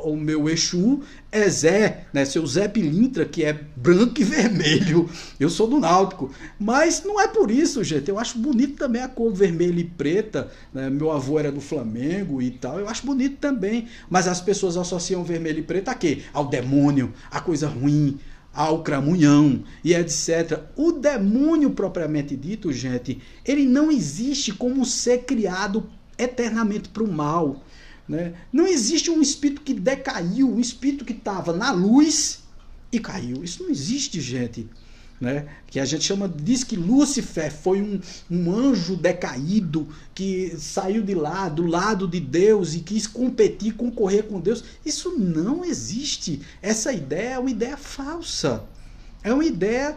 o meu Exu é Zé, né? Seu Zé Pilintra, que é branco e vermelho. Eu sou do Náutico. Mas não é por isso, gente. Eu acho bonito também a cor vermelha e preta, né? Meu avô era do Flamengo e tal. Eu acho bonito também. Mas as pessoas associam vermelho e preto a quê? Ao demônio, a coisa ruim, ao cramunhão e etc. O demônio propriamente dito, gente, ele não existe como um ser criado eternamente para o mal, né? Não existe um espírito que decaiu, um espírito que estava na luz e caiu. Isso não existe, gente, né? Que a gente diz que Lúcifer foi um anjo decaído que saiu de lá, do lado de Deus e quis competir, concorrer com Deus. Isso não existe. Essa ideia é uma ideia falsa. É uma ideia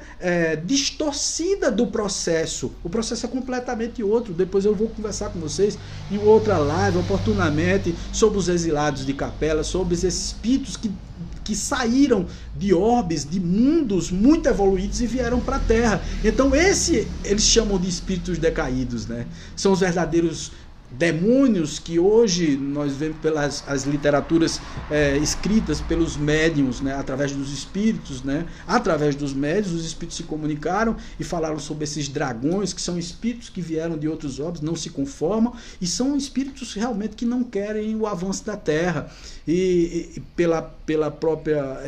distorcida do processo. O processo é completamente outro. Depois eu vou conversar com vocês em outra live, oportunamente, sobre os exilados de capela, sobre esses espíritos que saíram de orbes, de mundos muito evoluídos e vieram para a Terra. Então eles chamam de espíritos decaídos, né? São os verdadeiros demônios que hoje nós vemos pelas as literaturas escritas pelos médiuns, né, através dos espíritos, né, através dos médiuns, os espíritos se comunicaram e falaram sobre esses dragões, que são espíritos que vieram de outros orbes, não se conformam e são espíritos realmente que não querem o avanço da Terra. E pela própria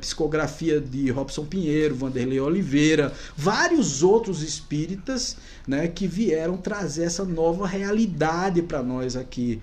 psicografia de Robson Pinheiro, Vanderlei Oliveira, vários outros espíritas, né, que vieram trazer essa nova realidade para nós aqui.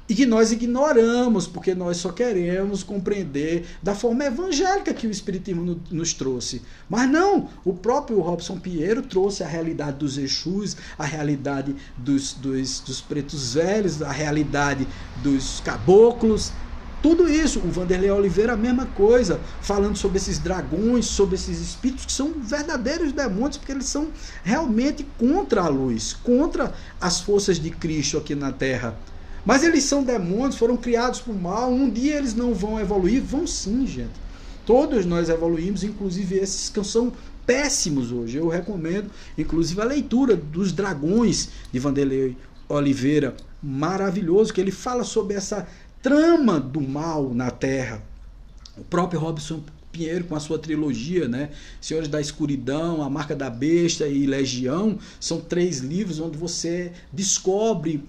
E que nós ignoramos, porque nós só queremos compreender da forma evangélica que o Espiritismo nos trouxe. Mas não, o próprio Robson Pinheiro trouxe a realidade dos Exus, a realidade dos pretos velhos, a realidade dos caboclos, tudo isso. O Vanderlei Oliveira, a mesma coisa, falando sobre esses dragões, sobre esses espíritos que são verdadeiros demônios, porque eles são realmente contra a luz, contra as forças de Cristo aqui na Terra. Mas eles são demônios, foram criados por mal, um dia eles não vão evoluir? Vão sim, gente. Todos nós evoluímos, inclusive esses que são péssimos hoje. Eu recomendo, inclusive, a leitura dos Dragões, de Vanderlei Oliveira, maravilhoso, que ele fala sobre essa trama do mal na Terra. O próprio Robson Pinheiro, com a sua trilogia, né, Senhores da Escuridão, A Marca da Besta e Legião, são 3 livros onde você descobre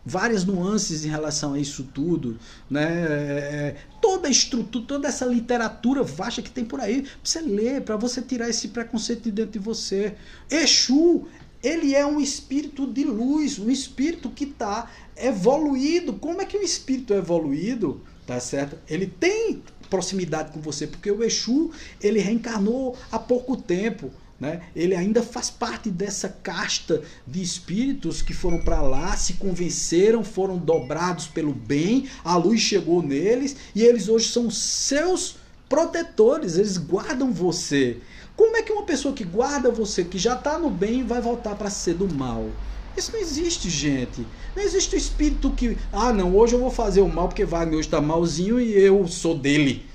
várias nuances em relação a isso tudo, né? Toda a estrutura, toda essa literatura vasta que tem por aí, pra você ler, para você tirar esse preconceito de dentro de você. Exu ele é um espírito de luz, um espírito que está evoluído. Como é que o espírito evoluído, tá certo? Ele tem proximidade com você, porque o Exu, ele reencarnou há pouco tempo, né? Ele ainda faz parte dessa casta de espíritos que foram para lá, se convenceram, foram dobrados pelo bem, a luz chegou neles e eles hoje são seus protetores, eles guardam você. Como é que uma pessoa que guarda você, que já está no bem, vai voltar para ser do mal? Isso não existe, gente. Não existe o espírito que, não, hoje eu vou fazer o mal porque Wagner hoje está malzinho e eu sou dele.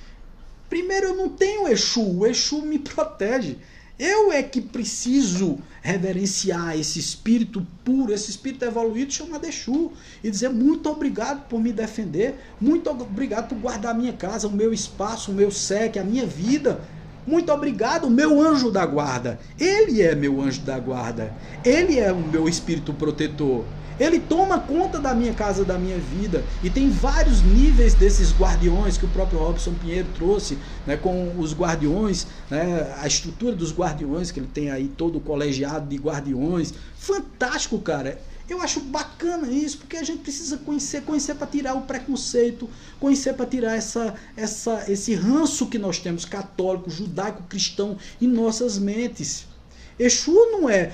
Primeiro, eu não tenho Exu, o Exu me protege. Eu é que preciso reverenciar esse espírito puro, esse espírito evoluído chamado Exu, e dizer muito obrigado por me defender, muito obrigado por guardar a minha casa, o meu espaço, o meu SEC, a minha vida. Muito obrigado, meu anjo da guarda. Ele é meu anjo da guarda. Ele é o meu espírito protetor. Ele toma conta da minha casa, da minha vida. E tem vários níveis desses guardiões que o próprio Robson Pinheiro trouxe, né, com os guardiões, né, a estrutura dos guardiões, que ele tem aí todo o colegiado de guardiões. Fantástico, cara. Eu acho bacana isso, porque a gente precisa conhecer para tirar o preconceito, conhecer para tirar esse ranço que nós temos, católico, judaico, cristão, em nossas mentes. Exu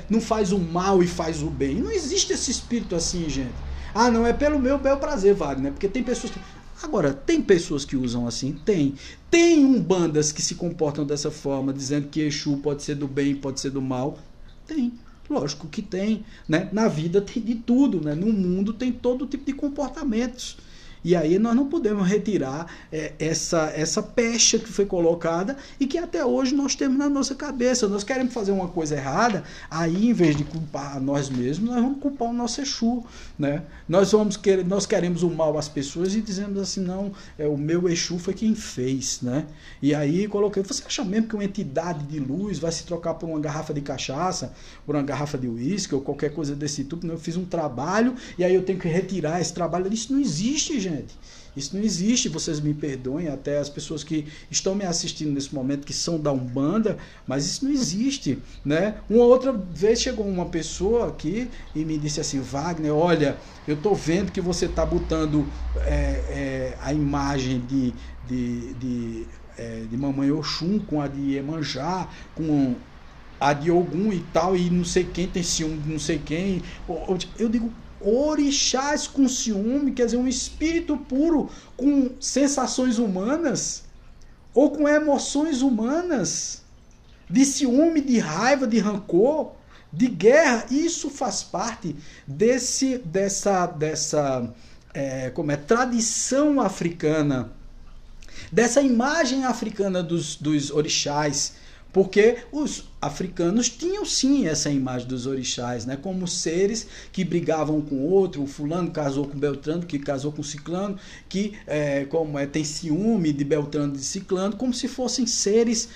não faz o mal e faz o bem. Não existe esse espírito assim, gente. Não, é pelo meu bel prazer, Wagner, porque tem pessoas que... Agora, tem pessoas que usam assim? Tem. Tem umbandas que se comportam dessa forma, dizendo que Exu pode ser do bem, pode ser do mal. Tem. Lógico que tem, né? Na vida tem de tudo, né? No mundo tem todo tipo de comportamentos. E aí nós não podemos retirar essa pecha que foi colocada e que até hoje nós temos na nossa cabeça. Nós queremos fazer uma coisa errada, aí em vez de culpar a nós mesmos, nós vamos culpar o nosso Exu, né? Nós queremos o mal às pessoas e dizemos assim, não, o meu Exu foi quem fez, né? E aí coloquei, você acha mesmo que uma entidade de luz vai se trocar por uma garrafa de cachaça, por uma garrafa de uísque ou qualquer coisa desse tipo? Eu fiz um trabalho e aí eu tenho que retirar esse trabalho. Isso não existe, gente. Isso não existe, vocês me perdoem, até as pessoas que estão me assistindo nesse momento, que são da Umbanda, mas isso não existe, né? Uma outra vez chegou uma pessoa aqui e me disse assim, Wagner, olha, eu tô vendo que você tá botando a imagem de Mamãe Oxum com a de Iemanjá, com a de Ogum e tal, e não sei quem tem ciúme de não sei quem. Eu digo, orixás com ciúme, quer dizer, um espírito puro com sensações humanas ou com emoções humanas, de ciúme, de raiva, de rancor, de guerra. Isso faz parte dessa tradição africana, dessa imagem africana dos orixás. Porque os africanos tinham sim essa imagem dos orixás, né? Como seres que brigavam um com o outro, o fulano casou com Beltrano, que casou com Ciclano, que tem ciúme de Beltrano e de Ciclano, como se fossem seres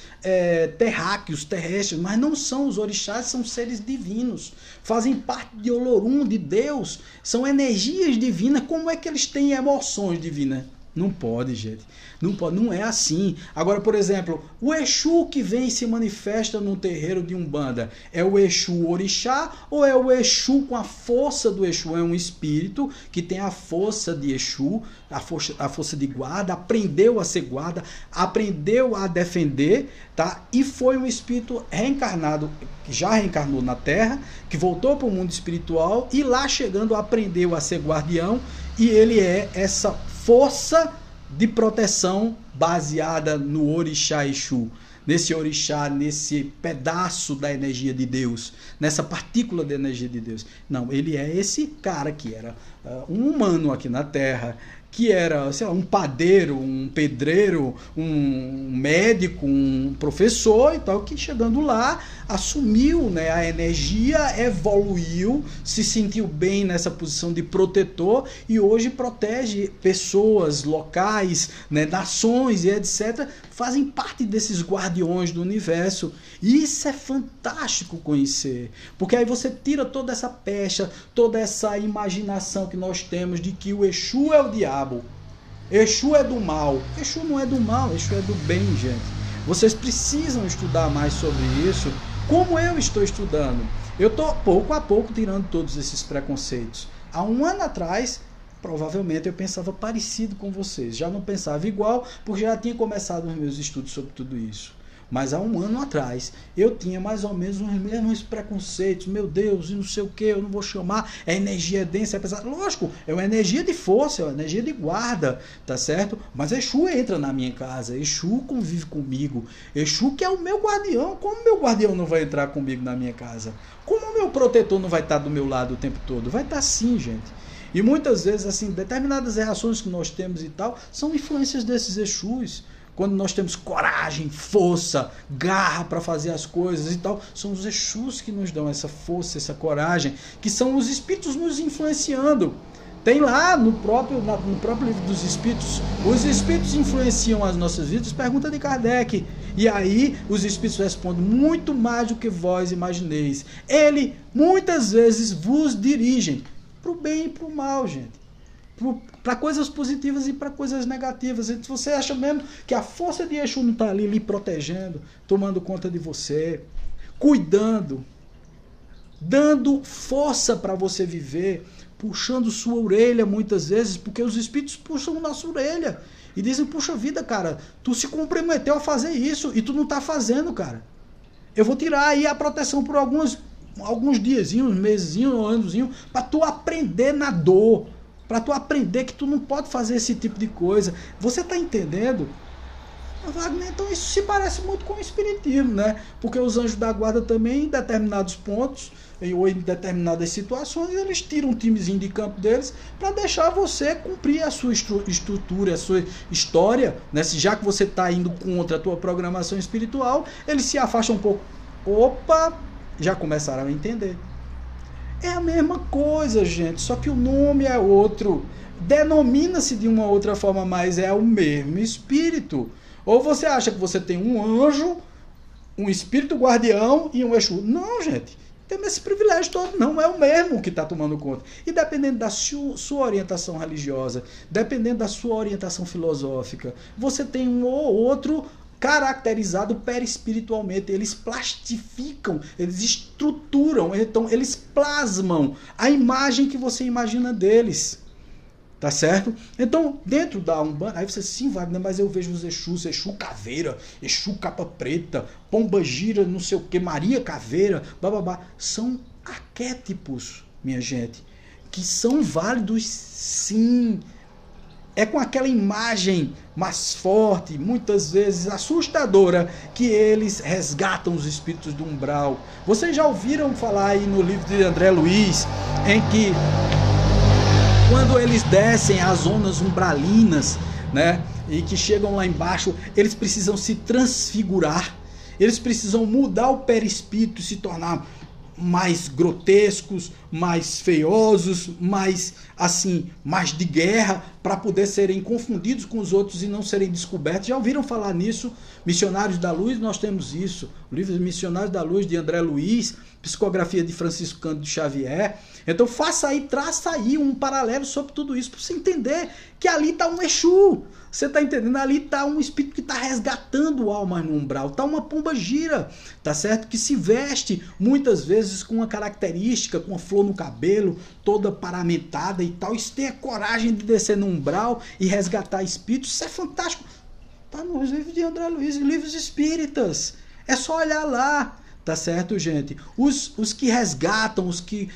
terráqueos, terrestres, mas não são. Os orixás, são seres divinos, fazem parte de Olorum, de Deus, são energias divinas. Como é que eles têm emoções divinas? Não pode, gente. Não pode, não é assim. Agora, por exemplo, o Exu que vem e se manifesta no terreiro de Umbanda, é o Exu orixá ou é o Exu com a força do Exu? É um espírito que tem a força de Exu, a força de guarda, aprendeu a ser guarda, aprendeu a defender, tá? E foi um espírito reencarnado, que já reencarnou na Terra, que voltou para o mundo espiritual e lá chegando aprendeu a ser guardião, e ele é essa força de proteção baseada no orixá Exu, nesse orixá, nesse pedaço da energia de Deus, nessa partícula da energia de Deus. Não, ele é esse cara que era um humano aqui na Terra, que era, sei lá, um padeiro, um pedreiro, um médico, um professor e tal, que chegando lá assumiu, né, a energia, evoluiu, se sentiu bem nessa posição de protetor e hoje protege pessoas, locais, né, nações e etc. Fazem parte desses guardiões do universo. E isso é fantástico conhecer, porque aí você tira toda essa pecha, toda essa imaginação que nós temos de que o Exu é o diabo, Exu é do mal. Exu não é do mal, Exu é do bem, gente. Vocês precisam estudar mais sobre isso, como eu estou estudando. Eu estou pouco a pouco tirando todos esses preconceitos. Há um ano atrás, provavelmente eu pensava parecido com vocês. Já não pensava igual, porque já tinha começado os meus estudos sobre tudo isso. Mas há um ano atrás, eu tinha mais ou menos os mesmos preconceitos. Meu Deus, e não sei o que, eu não vou chamar, é energia densa, é pesada. Lógico, é uma energia de força, é uma energia de guarda, tá certo? Mas Exu entra na minha casa, Exu convive comigo. Exu que é o meu guardião. Como meu guardião não vai entrar comigo na minha casa? Como o meu protetor não vai estar do meu lado o tempo todo? Vai estar sim, gente. E muitas vezes, assim, determinadas reações que nós temos e tal, são influências desses Exus. Quando nós temos coragem, força, garra para fazer as coisas e tal, são os Exus que nos dão essa força, essa coragem, que são os espíritos nos influenciando. Tem lá no próprio livro dos espíritos, os espíritos influenciam as nossas vidas, pergunta de Kardec. E aí os espíritos respondem, muito mais do que vós imagineis. Ele muitas vezes vos dirigem para o bem e para o mal, gente. Para coisas positivas e para coisas negativas. Então, você acha mesmo que a força de Exu não está ali lhe protegendo, tomando conta de você, cuidando, dando força para você viver, puxando sua orelha muitas vezes, porque os espíritos puxam nossa orelha e dizem, puxa vida, cara, tu se comprometeu a fazer isso e tu não está fazendo, cara. Eu vou tirar aí a proteção por alguns diazinhos, mesezinhos, anozinhos, para tu aprender na dor. Para tu aprender que tu não pode fazer esse tipo de coisa. Você está entendendo? Wagner, então isso se parece muito com o espiritismo, né? Porque os anjos da guarda também, em determinados pontos, ou em determinadas situações, eles tiram um timezinho de campo deles para deixar você cumprir a sua estrutura, a sua história, né? Já que você está indo contra a tua programação espiritual, eles se afastam um pouco. Opa, já começaram a entender. É a mesma coisa, gente, só que o nome é outro. Denomina-se de uma outra forma, mas é o mesmo espírito. Ou você acha que você tem um anjo, um espírito guardião e um Exu? Não, gente. Tem esse privilégio todo. Não é o mesmo que está tomando conta. E dependendo da sua orientação religiosa, dependendo da sua orientação filosófica, você tem um ou outro caracterizado perispiritualmente. Eles plastificam, eles estruturam, então eles plasmam a imagem que você imagina deles. Tá certo? Então, dentro da Umbanda, aí você, sim, Wagner, mas eu vejo os Exus, Exu caveira, Exu capa preta, Pomba gira, não sei o que, Maria caveira, bababá. São arquétipos, minha gente, que são válidos, sim. É com aquela imagem mais forte, muitas vezes assustadora, que eles resgatam os espíritos do umbral. Vocês já ouviram falar aí no livro de André Luiz, em que quando eles descem às zonas umbralinas, né, e que chegam lá embaixo, eles precisam se transfigurar, eles precisam mudar o perispírito e se tornar mais grotescos, mais feiosos, mais assim, mais de guerra, para poder serem confundidos com os outros e não serem descobertos. Já ouviram falar nisso? Missionários da Luz, nós temos isso. O livro Missionários da Luz, de André Luiz, psicografia de Francisco Cândido Xavier. Então traça aí um paralelo sobre tudo isso, para você entender que ali está um Exu. Você está entendendo? Ali está um espírito que está resgatando almas no umbral. Está uma pomba gira, tá certo? Que se veste muitas vezes com uma característica, com uma flor no cabelo, toda paramentada e tal. Isso tem a coragem de descer no umbral e resgatar espíritos. Isso é fantástico. Está nos livros de André Luiz, livros espíritas. É só olhar lá. Tá certo, gente? Os que resgatam, os que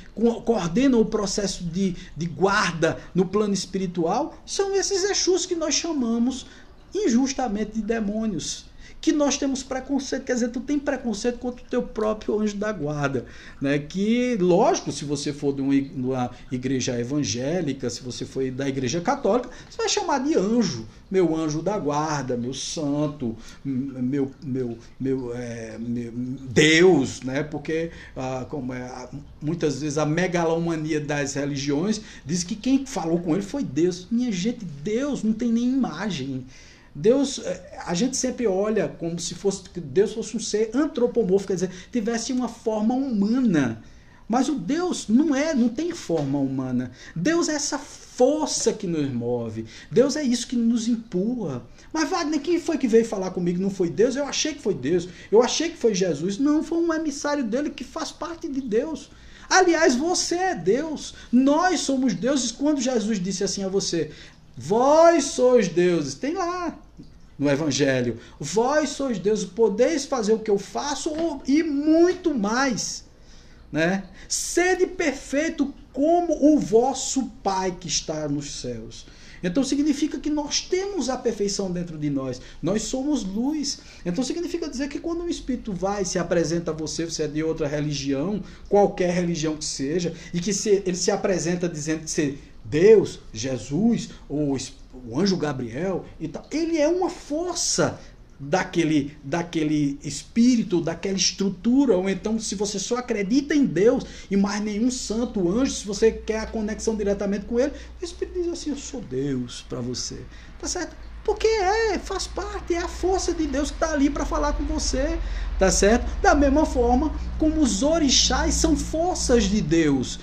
coordenam o processo de guarda no plano espiritual, são esses Exus que nós chamamos injustamente de demônios. Que nós temos preconceito, quer dizer, tu tem preconceito contra o teu próprio anjo da guarda, né? Que, lógico, se você for de uma igreja evangélica, se você for da igreja católica, você vai chamar de anjo, meu anjo da guarda, meu santo, meu Deus, né? Porque muitas vezes a megalomania das religiões diz que quem falou com ele foi Deus. Minha gente, Deus não tem nem imagem. Deus, a gente sempre olha como se Deus fosse um ser antropomórfico, quer dizer, tivesse uma forma humana. Mas o Deus não tem forma humana. Deus é essa força que nos move. Deus é isso que nos empurra. Mas Wagner, quem foi que veio falar comigo? Não foi Deus? Eu achei que foi Deus. Eu achei que foi Jesus. Não, foi um emissário dele que faz parte de Deus. Aliás, você é Deus. Nós somos deuses. Quando Jesus disse assim a você, vós sois deuses. Tem lá no Evangelho. Vós sois deuses. Podeis fazer o que eu faço e muito mais. Né? Sede perfeito como o vosso Pai que está nos céus. Então significa que nós temos a perfeição dentro de nós. Nós somos luz. Então significa dizer que quando o Espírito vai e se apresenta a você, você é de outra religião, qualquer religião que seja, e que ele se apresenta dizendo que ser Deus, Jesus, ou o anjo Gabriel, e tal, ele é uma força daquele espírito, daquela estrutura. Ou então, se você só acredita em Deus e mais nenhum santo, anjo, se você quer a conexão diretamente com ele, o Espírito diz assim, eu sou Deus para você, tá certo? Porque faz parte, é a força de Deus que está ali para falar com você, tá certo? Da mesma forma como os orixás são forças de Deus,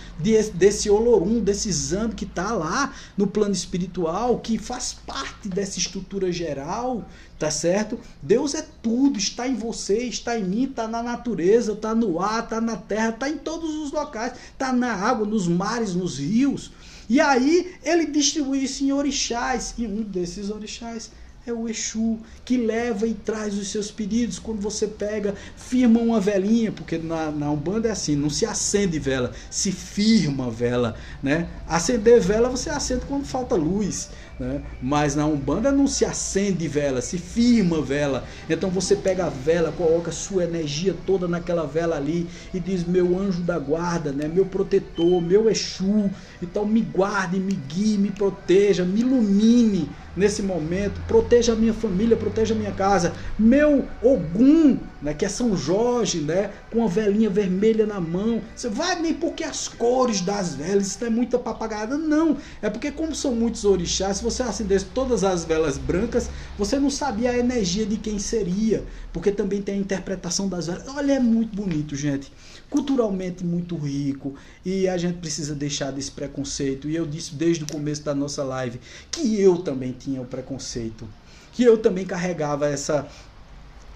desse Olorum, desse Zambi que está lá no plano espiritual, que faz parte dessa estrutura geral, tá certo? Deus é tudo, está em você, está em mim, está na natureza, está no ar, está na terra, está em todos os locais, está na água, nos mares, nos rios. E aí ele distribui isso em orixás, e um desses orixás é o Exu, que leva e traz os seus pedidos. Quando você pega, firma uma velinha, porque na Umbanda é assim, não se acende vela, se firma vela, né? Acender vela você acende quando falta luz, né? Mas na Umbanda não se acende vela, se firma vela. Então você pega a vela, coloca sua energia toda naquela vela ali e diz, meu anjo da guarda, né? Meu protetor, meu Exu, então me guarde, me guie, me proteja, me ilumine nesse momento, proteja a minha família, proteja a minha casa, meu Ogum, né, que é São Jorge, né, com a velinha vermelha na mão. Você vai nem porque as cores das velas, isso não é muita papagada, não, é porque como são muitos orixás, se você acendesse todas as velas brancas, você não sabia a energia de quem seria, porque também tem a interpretação das velas. Olha, é muito bonito, gente, culturalmente muito rico, e a gente precisa deixar desse preconceito. E eu disse desde o começo da nossa live que eu também tinha o preconceito, que eu também carregava essa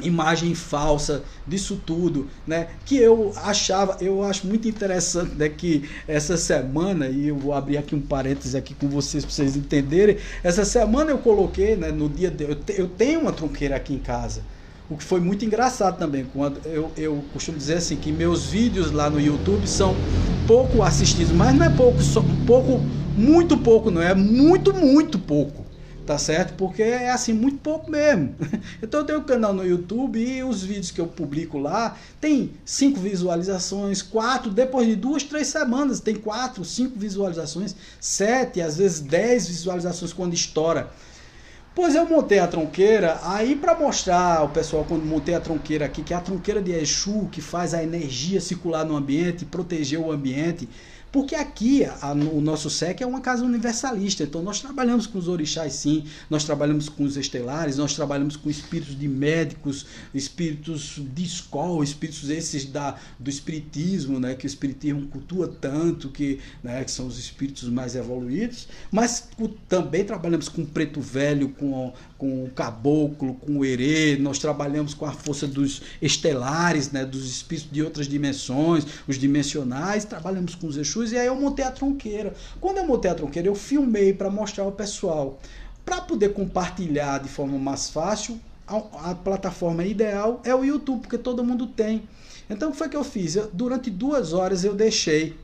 imagem falsa disso tudo, né? Que eu acho muito interessante, né, que essa semana, e eu vou abrir aqui um parêntese aqui com vocês para vocês entenderem, essa semana eu coloquei, né, no dia eu tenho uma tronqueira aqui em casa. O que foi muito engraçado também, quando eu costumo dizer assim, que meus vídeos lá no YouTube são pouco assistidos, mas não é pouco, só um pouco, muito pouco, não é muito, muito pouco, tá certo? Porque é assim, muito pouco mesmo. Então eu tenho um canal no YouTube e os vídeos que eu publico lá tem 5 visualizações, 4, depois de 2, 3 semanas tem 4, 5 visualizações, 7, às vezes 10 visualizações quando estoura. Pois eu montei a tronqueira, aí para mostrar ao pessoal, quando montei a tronqueira aqui, que é a tronqueira de Exu, que faz a energia circular no ambiente, proteger o ambiente, porque aqui o nosso SEC é uma casa universalista, então nós trabalhamos com os orixás sim, nós trabalhamos com os estelares, nós trabalhamos com espíritos de médicos, espíritos de escola, espíritos esses do espiritismo, né, que o espiritismo cultua tanto, né, que são os espíritos mais evoluídos, mas também trabalhamos com o preto velho, com o caboclo, com o herê, nós trabalhamos com a força dos estelares, né, dos espíritos de outras dimensões, os dimensionais, trabalhamos com os Exus. E aí eu montei a tronqueira. Quando eu montei a tronqueira, eu filmei para mostrar ao pessoal. Para poder compartilhar de forma mais fácil, a plataforma ideal é o YouTube, porque todo mundo tem. Então o que foi que eu fiz? Durante 2 horas eu deixei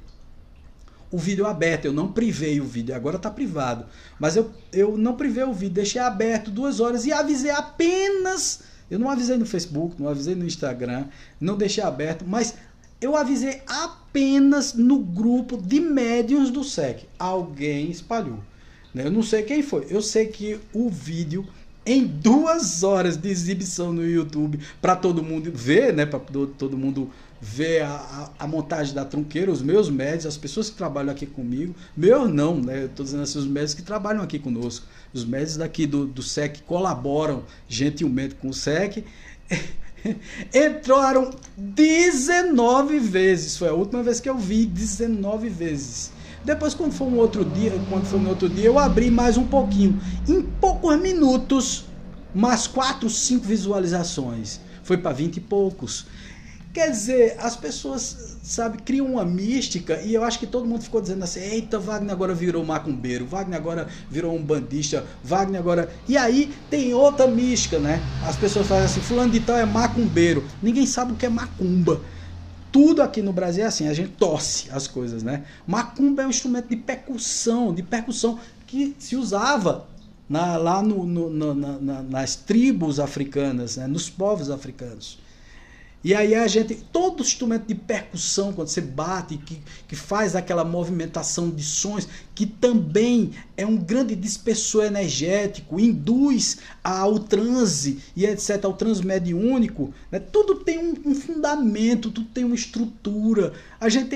o vídeo aberto, eu não privei o vídeo, agora está privado. Mas eu não privei o vídeo, deixei aberto 2 horas e avisei apenas, eu não avisei no Facebook, não avisei no Instagram, não deixei aberto, mas eu avisei apenas no grupo de médiuns do SEC. Alguém espalhou, né? Eu não sei quem foi. Eu sei que o vídeo, em 2 horas de exibição no YouTube, para todo mundo ver, né? Para todo mundo ver a montagem da tronqueira, os meus médios, as pessoas que trabalham aqui comigo, meus não, né? Eu estou dizendo assim, os médios que trabalham aqui conosco, os médios daqui do SEC colaboram gentilmente com o SEC. Entraram 19 vezes. Foi a última vez que eu vi, 19 vezes. Depois, quando foi no outro dia, eu abri mais um pouquinho. Em poucos minutos, mais 4, 5 visualizações. Foi para 20 e poucos. Quer dizer, as pessoas, sabe, criam uma mística e eu acho que todo mundo ficou dizendo assim, eita, Wagner agora virou macumbeiro, Wagner agora virou um bandista, Wagner agora... E aí tem outra mística, né? As pessoas fazem assim, fulano de tal é macumbeiro. Ninguém sabe o que é macumba. Tudo aqui no Brasil é assim, a gente torce as coisas, né? Macumba é um instrumento de percussão que se usava lá nas tribos africanas, né? Nos povos africanos. E aí todo instrumento de percussão, quando você bate, que faz aquela movimentação de sons, que também é um grande dispersor energético, induz ao transe e etc., ao transe mediúnico, né? Tudo tem um fundamento, tudo tem uma estrutura. A gente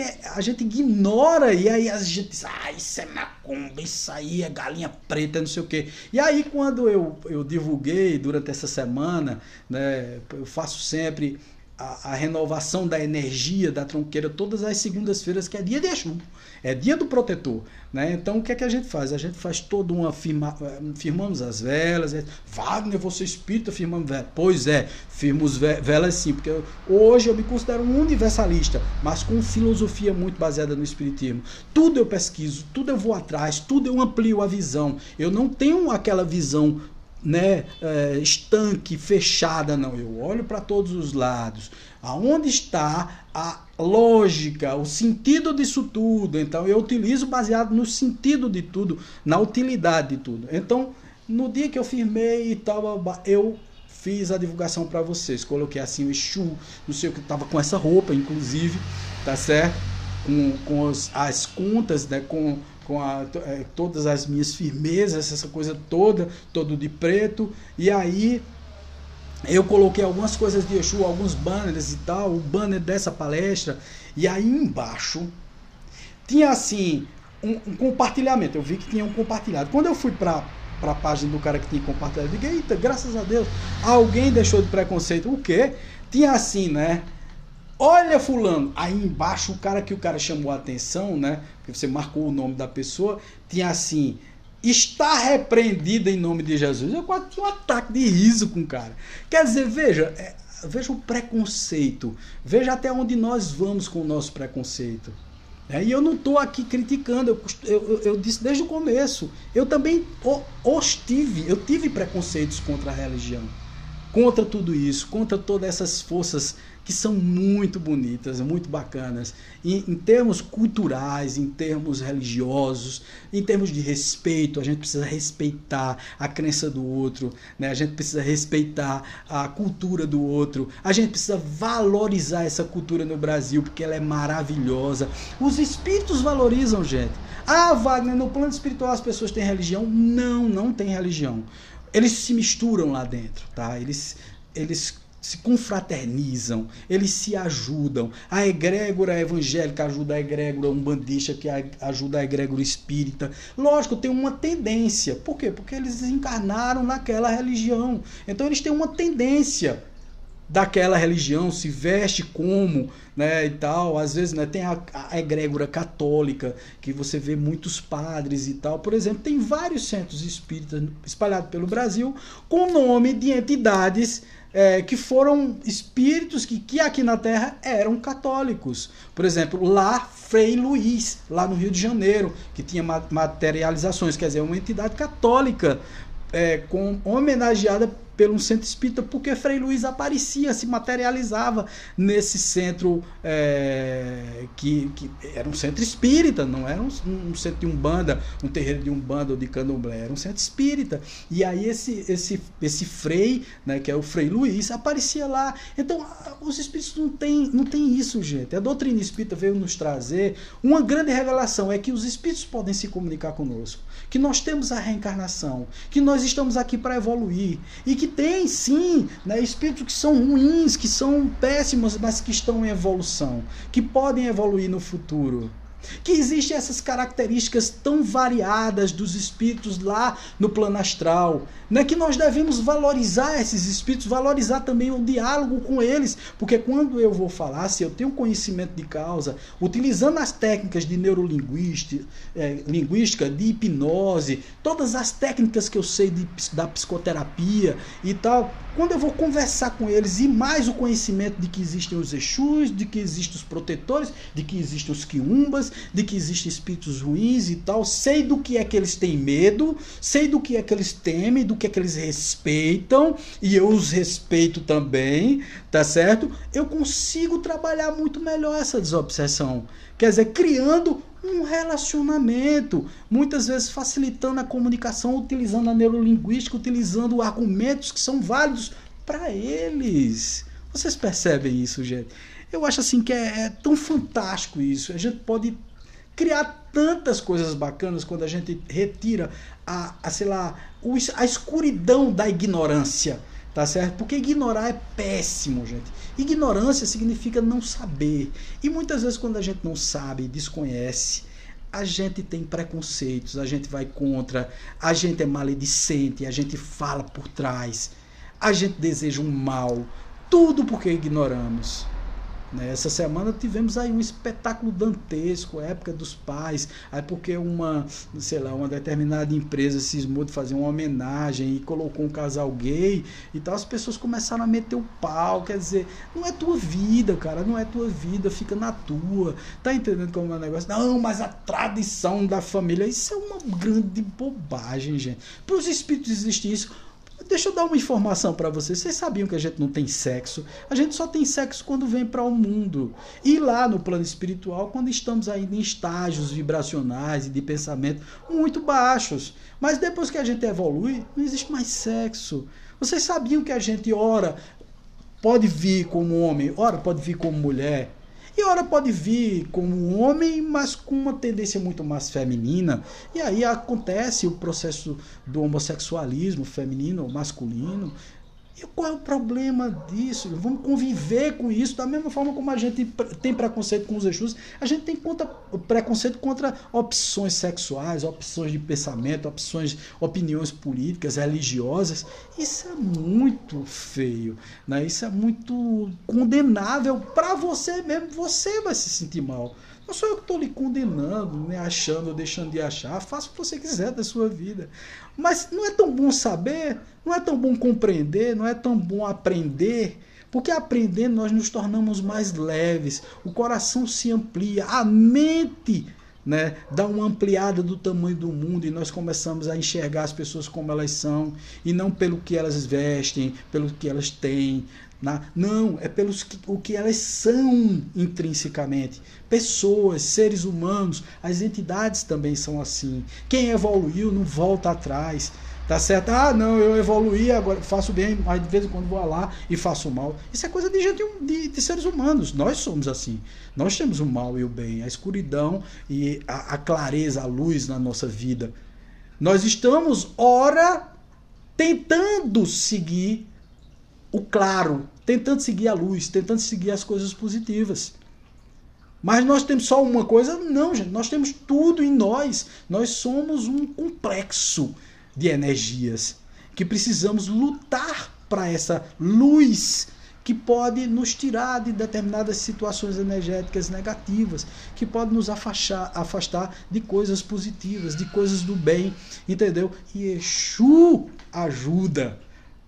ignora e aí a gente diz, isso é macumba, isso aí é galinha preta, não sei o quê. E aí quando eu divulguei durante essa semana, né, eu faço sempre... A renovação da energia da tronqueira todas as segundas-feiras, que é dia de Exu, é dia do protetor, né? Então o que é que a gente faz? A gente faz toda uma firmamos as velas. Wagner, você espírita, firmamos velas. Pois é, firmamos velas sim, porque hoje eu me considero um universalista, mas com filosofia muito baseada no espiritismo. Tudo eu pesquiso, tudo eu vou atrás, tudo eu amplio a visão. Eu não tenho aquela visão, né, estanque, fechada, não. Eu olho para todos os lados. Aonde está a lógica, o sentido disso tudo? Então eu utilizo baseado no sentido de tudo, na utilidade de tudo. Então, no dia que eu firmei e tal, eu fiz a divulgação para vocês. Coloquei assim o Exu, não sei o que, tava com essa roupa, inclusive, tá certo? Com as contas, né, com todas as minhas firmezas, essa coisa toda, todo de preto. E aí eu coloquei algumas coisas de Exu, alguns banners e tal, o banner dessa palestra. E aí embaixo tinha assim um compartilhamento. Eu vi que tinha um compartilhado. Quando eu fui para a página do cara que tinha compartilhado, eu digo, eita, graças a Deus, alguém deixou de preconceito. O quê? Tinha assim, né? Olha fulano, aí embaixo o cara chamou a atenção, né? Porque você marcou o nome da pessoa, tinha assim, está repreendido em nome de Jesus. Eu quase tinha um ataque de riso com o cara. Quer dizer, veja o preconceito, veja até onde nós vamos com o nosso preconceito. E eu não estou aqui criticando, eu disse desde o começo, eu também eu tive preconceitos contra a religião, contra tudo isso, contra todas essas forças que são muito bonitas, muito bacanas, em termos culturais, em termos religiosos, em termos de respeito. A gente precisa respeitar a crença do outro, né? A gente precisa respeitar a cultura do outro, a gente precisa valorizar essa cultura no Brasil, porque ela é maravilhosa. Os espíritos valorizam, gente. Wagner, no plano espiritual as pessoas têm religião? Não tem religião. Eles se misturam lá dentro, tá? Eles se confraternizam, eles se ajudam. A egrégora evangélica ajuda a egrégora umbandista, que ajuda a egrégora espírita. Lógico, tem uma tendência. Por quê? Porque eles encarnaram naquela religião. Então eles têm uma tendência daquela religião, se veste como, né, e tal. Às vezes, né, tem a egrégora católica, que você vê muitos padres e tal. Por exemplo, tem vários centros espíritas espalhados pelo Brasil com nome de entidades que foram espíritos que aqui na Terra eram católicos. Por exemplo, lá Frei Luiz, lá no Rio de Janeiro, que tinha materializações, quer dizer, uma entidade católica homenageada pelo centro espírita, porque Frei Luiz aparecia, se materializava nesse centro, que era um centro espírita, não era um centro de umbanda, um terreiro de umbanda ou de candomblé, era um centro espírita. E aí esse frei, né, que é o Frei Luiz, aparecia lá. Então os espíritos não tem isso, gente. A doutrina espírita veio nos trazer uma grande revelação, é que os espíritos podem se comunicar conosco, que nós temos a reencarnação, que nós estamos aqui para evoluir, e que tem sim, né, espíritos que são ruins, que são péssimos, mas que estão em evolução, que podem evoluir no futuro. Que existem essas características tão variadas dos espíritos lá no plano astral, né? Que nós devemos valorizar esses espíritos, valorizar também o diálogo com eles, porque quando eu vou falar, se eu tenho conhecimento de causa, utilizando as técnicas de neurolinguística, de hipnose, todas as técnicas que eu sei da psicoterapia e tal, quando eu vou conversar com eles, e mais o conhecimento de que existem os Exus, de que existem os protetores, de que existem os quiumbas, de que existem espíritos ruins e tal, sei do que é que eles têm medo, sei do que é que eles temem, do que é que eles respeitam, e eu os respeito também, tá certo? Eu consigo trabalhar muito melhor essa desobsessão, quer dizer, criando um relacionamento, muitas vezes facilitando a comunicação, utilizando a neurolinguística, utilizando argumentos que são válidos para eles. Vocês percebem isso, gente? Eu acho assim que é tão fantástico isso. A gente pode criar tantas coisas bacanas quando a gente retira sei lá, a escuridão da ignorância, tá certo? Porque ignorar é péssimo, gente. Ignorância significa não saber. E muitas vezes quando a gente não sabe, desconhece, a gente tem preconceitos, a gente vai contra, a gente é maledicente, a gente fala por trás, a gente deseja um mal, tudo porque ignoramos. Essa semana tivemos aí um espetáculo dantesco, época dos pais, aí porque uma determinada empresa cismou de fazer uma homenagem e colocou um casal gay e tal, as pessoas começaram a meter o pau, quer dizer, não é tua vida, cara, não é tua vida, fica na tua, tá entendendo como é o negócio? Não, mas a tradição da família, isso é uma grande bobagem, gente. Para os espíritos existir isso. Deixa eu dar uma informação para vocês. Vocês sabiam que a gente não tem sexo? A gente só tem sexo quando vem para o mundo. E lá no plano espiritual, quando estamos ainda em estágios vibracionais e de pensamento muito baixos. Mas depois que a gente evolui, não existe mais sexo. Vocês sabiam que a gente, ora, pode vir como homem, ora pode vir como mulher? E ora pode vir como homem, mas com uma tendência muito mais feminina. E aí acontece o processo do homossexualismo feminino ou masculino. E qual é o problema disso? Vamos conviver com isso da mesma forma como a gente tem preconceito com os Exus. A gente tem preconceito contra opções sexuais, opções de pensamento, opiniões políticas, religiosas. Isso é muito feio, né? Isso é muito condenável para você mesmo. Você vai se sentir mal. Não sou eu que estou lhe condenando, né, achando ou deixando de achar. Faça o que você quiser da sua vida. Mas não é tão bom saber, não é tão bom compreender, não é tão bom aprender. Porque aprendendo nós nos tornamos mais leves, o coração se amplia, a mente, né, dá uma ampliada do tamanho do mundo e nós começamos a enxergar as pessoas como elas são e não pelo que elas vestem, pelo que elas têm. Não, é o que elas são intrinsecamente. Pessoas, seres humanos, as entidades também são assim. Quem evoluiu não volta atrás, tá certo? Ah, não, eu evoluí, agora faço bem, mas de vez em quando vou lá e faço mal. Isso é coisa de gente, de seres humanos. Nós somos assim. Nós temos o mal e o bem, a escuridão e a clareza, a luz na nossa vida. Nós estamos, ora, tentando seguir o claro, tentando seguir a luz, tentando seguir as coisas positivas. Mas nós temos só uma coisa? Não, gente, nós temos tudo em nós. Nós somos um complexo de energias que precisamos lutar para essa luz que pode nos tirar de determinadas situações energéticas negativas, que pode nos afastar de coisas positivas, de coisas do bem, entendeu? E Exu ajuda.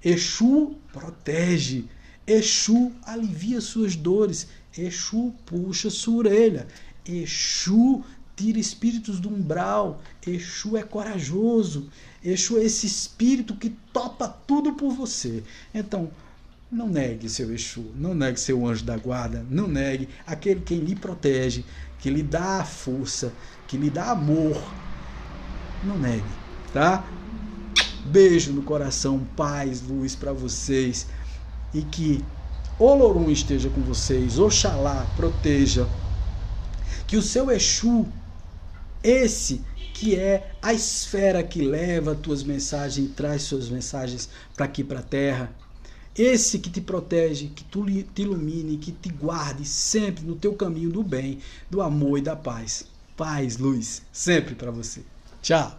Exu protege, Exu alivia suas dores, Exu puxa sua orelha, Exu tira espíritos do umbral, Exu é corajoso, Exu é esse espírito que topa tudo por você. Então, não negue seu Exu, não negue seu anjo da guarda, não negue aquele quem lhe protege, que lhe dá força, que lhe dá amor. Não negue, tá? Beijo no coração, paz, luz para vocês e que Olorum esteja com vocês, Oxalá proteja, que o seu Exu, esse que é a esfera que leva tuas mensagens, traz suas mensagens para aqui para a Terra, esse que te protege, que te ilumine, que te guarde sempre no teu caminho do bem, do amor e da paz. paz, luz, sempre para você. Tchau.